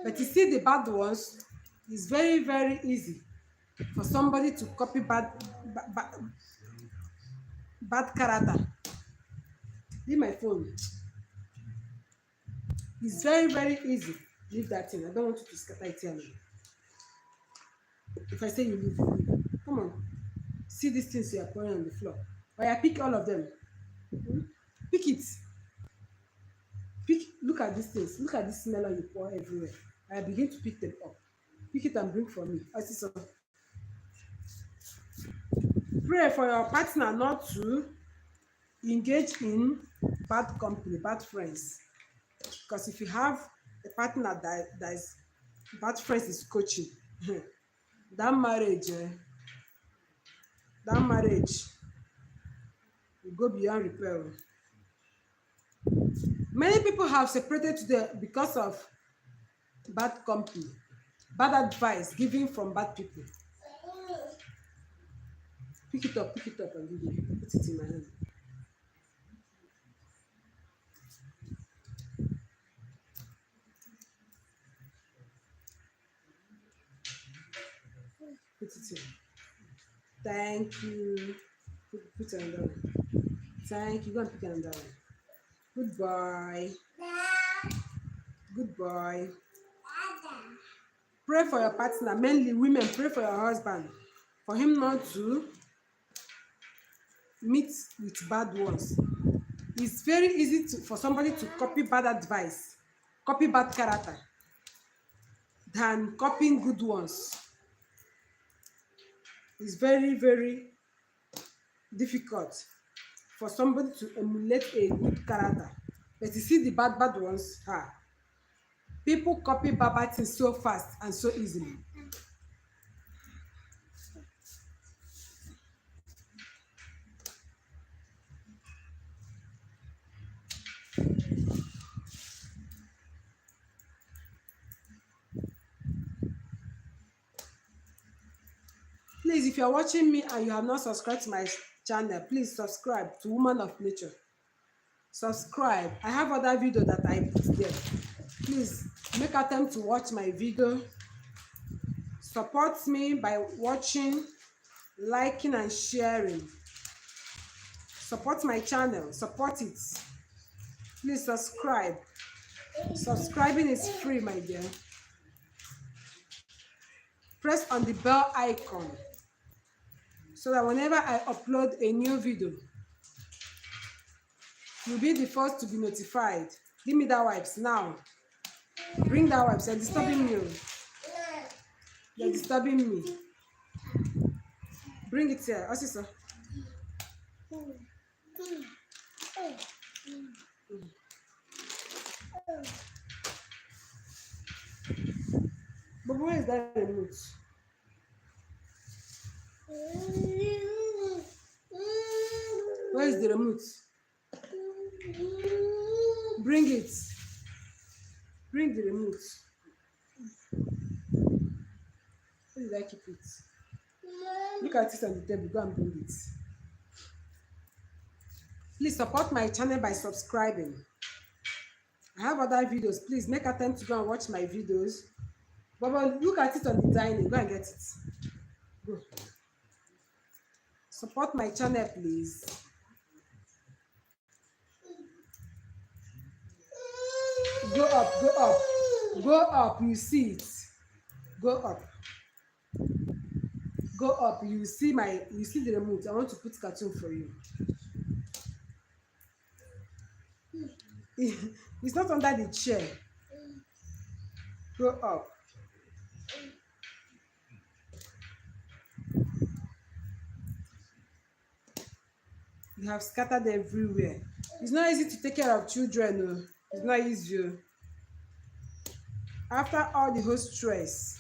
S1: But you see the bad ones, it's very, very easy for somebody to copy bad character. Leave my phone. It's very, very easy. Leave that thing. I don't want you to scatter it here. If I say you leave, come on. See these things you are pouring on the floor. Or I pick all of them. Pick it. Look at these things. Look at this melon you pour everywhere. I begin to pick them up. Pick it and bring for me. I see some. Pray for your partner not to engage in bad company, bad friends. Because if you have a partner that is bad friends is coaching, that marriage will go beyond repair. Many people have separated today because of bad company, bad advice given from bad people. Pick it up and give me. Put it in my hand. Put it in. Thank you. Put another one. Thank you. Go and pick another one. Good boy. Good boy. Pray for your partner. Mainly women, pray for your husband. For him not to meet with bad ones. It's very easy for somebody to copy bad advice, copy bad character, than copying good ones. It's very, very difficult for somebody to emulate a good character. But you see the bad ones, people copy bad things so fast and so easily. Please, if you're watching me and you have not subscribed to my channel, please subscribe to Woman of Nature. Subscribe. I have other videos that I put there. Please make attempt to watch my video. Support me by watching, liking and sharing. Support my channel. Support it. Please subscribe. Subscribing is free, my dear. Press on the bell icon so that whenever I upload a new video, you'll be the first to be notified. Give me that wipes now. Bring that wipes. You're disturbing me. You're disturbing me. Bring it here. What's this? But where is that remote? Where is the remote? Bring it. Bring the remote. Where did I keep it? Look at it on the table. Go and bring it. Please support my channel by subscribing. I have other videos. Please make attempt to go and watch my videos. But look at it on the dining. Go and get it. Go. Support my channel, please. Go up, go up. Go up, you see it. Go up. Go up. You see the remote. I want to put cartoon for you. It's not under the chair. Go up. You have scattered everywhere. It's not easy to take care of children. No. It's not easy. After all the whole stress,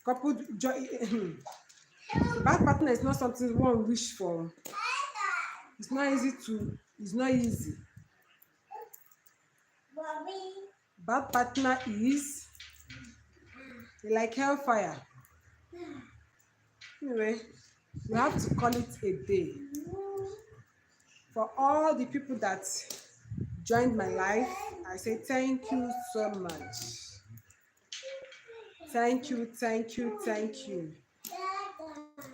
S1: coupled joy, bad partner is not something one wish for. It's not easy to. It's not easy. Bad partner is like hellfire. Anyway, you have to call it a day. For all the people that joined my life, I say thank you so much. Thank you, thank you, thank you.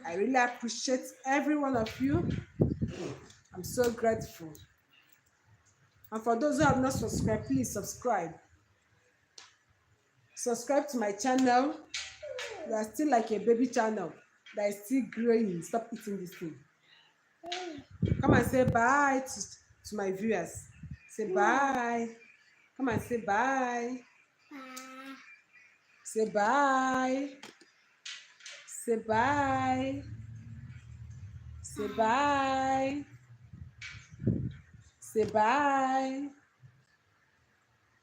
S1: I really appreciate every one of you. I'm so grateful. And for those who have not subscribed, please subscribe. Subscribe to my channel. You are still like a baby channel that is still growing. Stop eating this thing. Come and say bye to my viewers. Say bye. Come and say bye. Say bye. Say bye. Say bye. Say bye.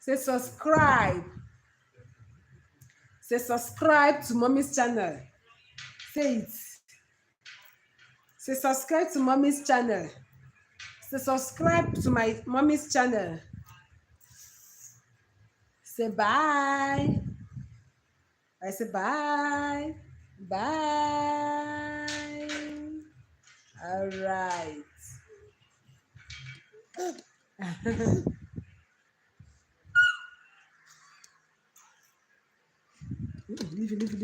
S1: Say subscribe. Say subscribe to Mommy's channel. Say it. Say subscribe to Mommy's channel. Say subscribe to my Mommy's channel. Say bye. I say bye. Bye. All right. Leave it.